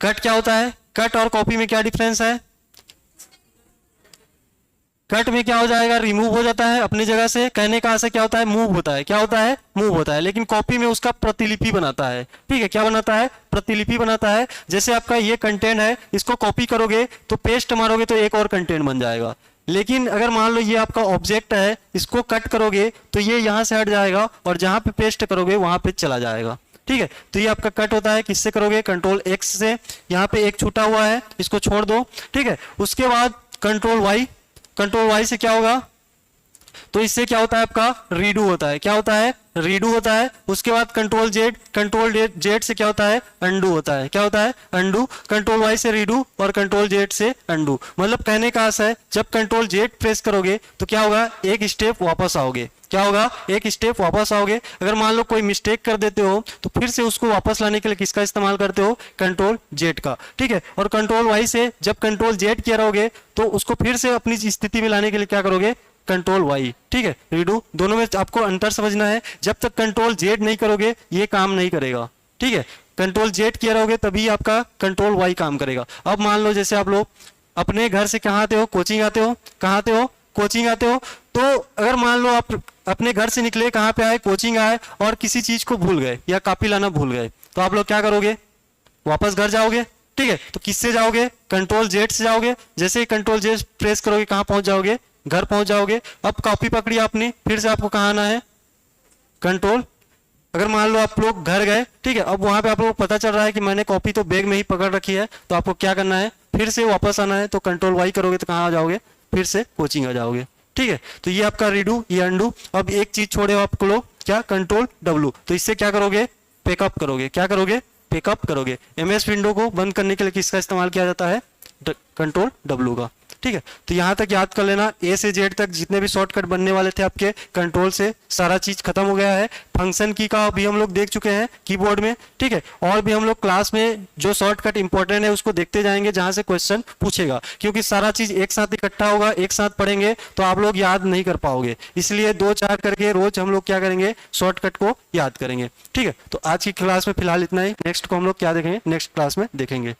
कट क्या होता है, कट और कॉपी में क्या डिफरेंस है। कट में क्या हो जाएगा, रिमूव हो जाता है अपनी जगह से, कहने का आशय क्या होता है, मूव होता है। क्या होता है, मूव होता है। लेकिन कॉपी में उसका प्रतिलिपि बनाता है, ठीक है। क्या बनाता है, प्रतिलिपि बनाता है। जैसे आपका ये कंटेंट है, इसको कॉपी करोगे तो पेस्ट मारोगे तो एक और कंटेंट बन जाएगा। लेकिन अगर मान लो ये आपका ऑब्जेक्ट है, इसको कट करोगे तो ये यहां से हट जाएगा और जहां पे पेस्ट करोगे वहां पे चला जाएगा, ठीक है। तो ये आपका कट होता है, किससे करोगे, कंट्रोल एक्स से। यहाँ पे एक छूटा हुआ है, इसको छोड़ दो, ठीक है। उसके बाद कंट्रोल वाई, कंट्रोल वाई से क्या होगा, तो इससे क्या होता है आपका, रीडू होता है। क्या होता है, रीडू होता है। उसके बाद कंट्रोल जेड, कंट्रोल जेड से क्या होता है, अंडू होता है। क्या होता है, अंडू। कंट्रोल वाई से रीडू और कंट्रोल जेड से अंडू। मतलब कहने का आशय है, जब कंट्रोल जेड प्रेस करोगे तो क्या होगा, एक स्टेप वापस आओगे। क्या होगा, एक स्टेप वापस आओगे। अगर मान लो कोई मिस्टेक कर देते हो तो फिर से उसको वापस लाने के लिए किसका इस्तेमाल करते हो, कंट्रोल जेड का, ठीक है। और कंट्रोल वाई से जब कंट्रोल जेड किया रहोगे तो उसको फिर से अपनी स्थिति में लाने के लिए क्या करोगे, कंट्रोल वाई, ठीक है। रीडू, दोनों में आपको अंतर समझना है। जब तक कंट्रोल जेड नहीं करोगे ये काम नहीं करेगा, ठीक है। कंट्रोल जेड किया रहोगे तभी आपका कंट्रोल वाई काम करेगा। अब मान लो जैसे आप लोग अपने घर से कहाँ आते हो, कोचिंग आते हो, कहाँ आते हो, कोचिंग आते हो। तो अगर मान लो आप अपने घर से निकले, कहाँ पे आए, कोचिंग आए, और किसी चीज को भूल गए या कॉपी लाना भूल गए, तो आप लोग क्या करोगे, वापस घर जाओगे, ठीक है। तो किससे जाओगे, कंट्रोल जेड से जाओगे। जैसे ही कंट्रोल जेड प्रेस करोगे कहाँ पहुंच जाओगे, घर पहुंच जाओगे। अब कॉपी पकड़ी आपने, फिर से आपको कहाँ आना है, कंट्रोल। अगर मान लो आप लोग घर गए, ठीक है, अब वहां पे आप लोग को पता चल रहा है कि मैंने कॉपी तो बैग में ही पकड़ रखी है, तो आपको क्या करना है, फिर से वापस आना है। तो कंट्रोल वाई करोगे तो कहाँ आ जाओगे, फिर से कोचिंग आ जाओगे, ठीक है। तो ये आपका रीडू, ये अंडू। अब एक चीज छोड़े हो आप लोग, क्या, कंट्रोल डब्लू। तो इससे क्या करोगे, पैकअप करोगे। क्या करोगे, पैकअप करोगे। एमएस विंडो को बंद करने के लिए किसका इस्तेमाल किया जाता है, कंट्रोल डब्लू का, ठीक है। तो यहां तक याद कर लेना, ए से जेड तक जितने भी शॉर्टकट बनने वाले थे आपके, कंट्रोल से सारा चीज खत्म हो गया है। फंक्शन की का भी हम लोग देख चुके हैं कीबोर्ड में, ठीक है। और भी हम लोग क्लास में जो शॉर्टकट इंपॉर्टेंट है उसको देखते जाएंगे जहां से क्वेश्चन पूछेगा, क्योंकि सारा चीज एक साथ इकट्ठा होगा, एक साथ पढ़ेंगे तो आप लोग याद नहीं कर पाओगे। इसलिए 2-4 करके रोज हम लोग क्या करेंगे, शॉर्टकट को याद करेंगे, ठीक है। तो आज की क्लास में फिलहाल इतना ही। नेक्स्ट को हम लोग क्या देखेंगे, नेक्स्ट क्लास में देखेंगे।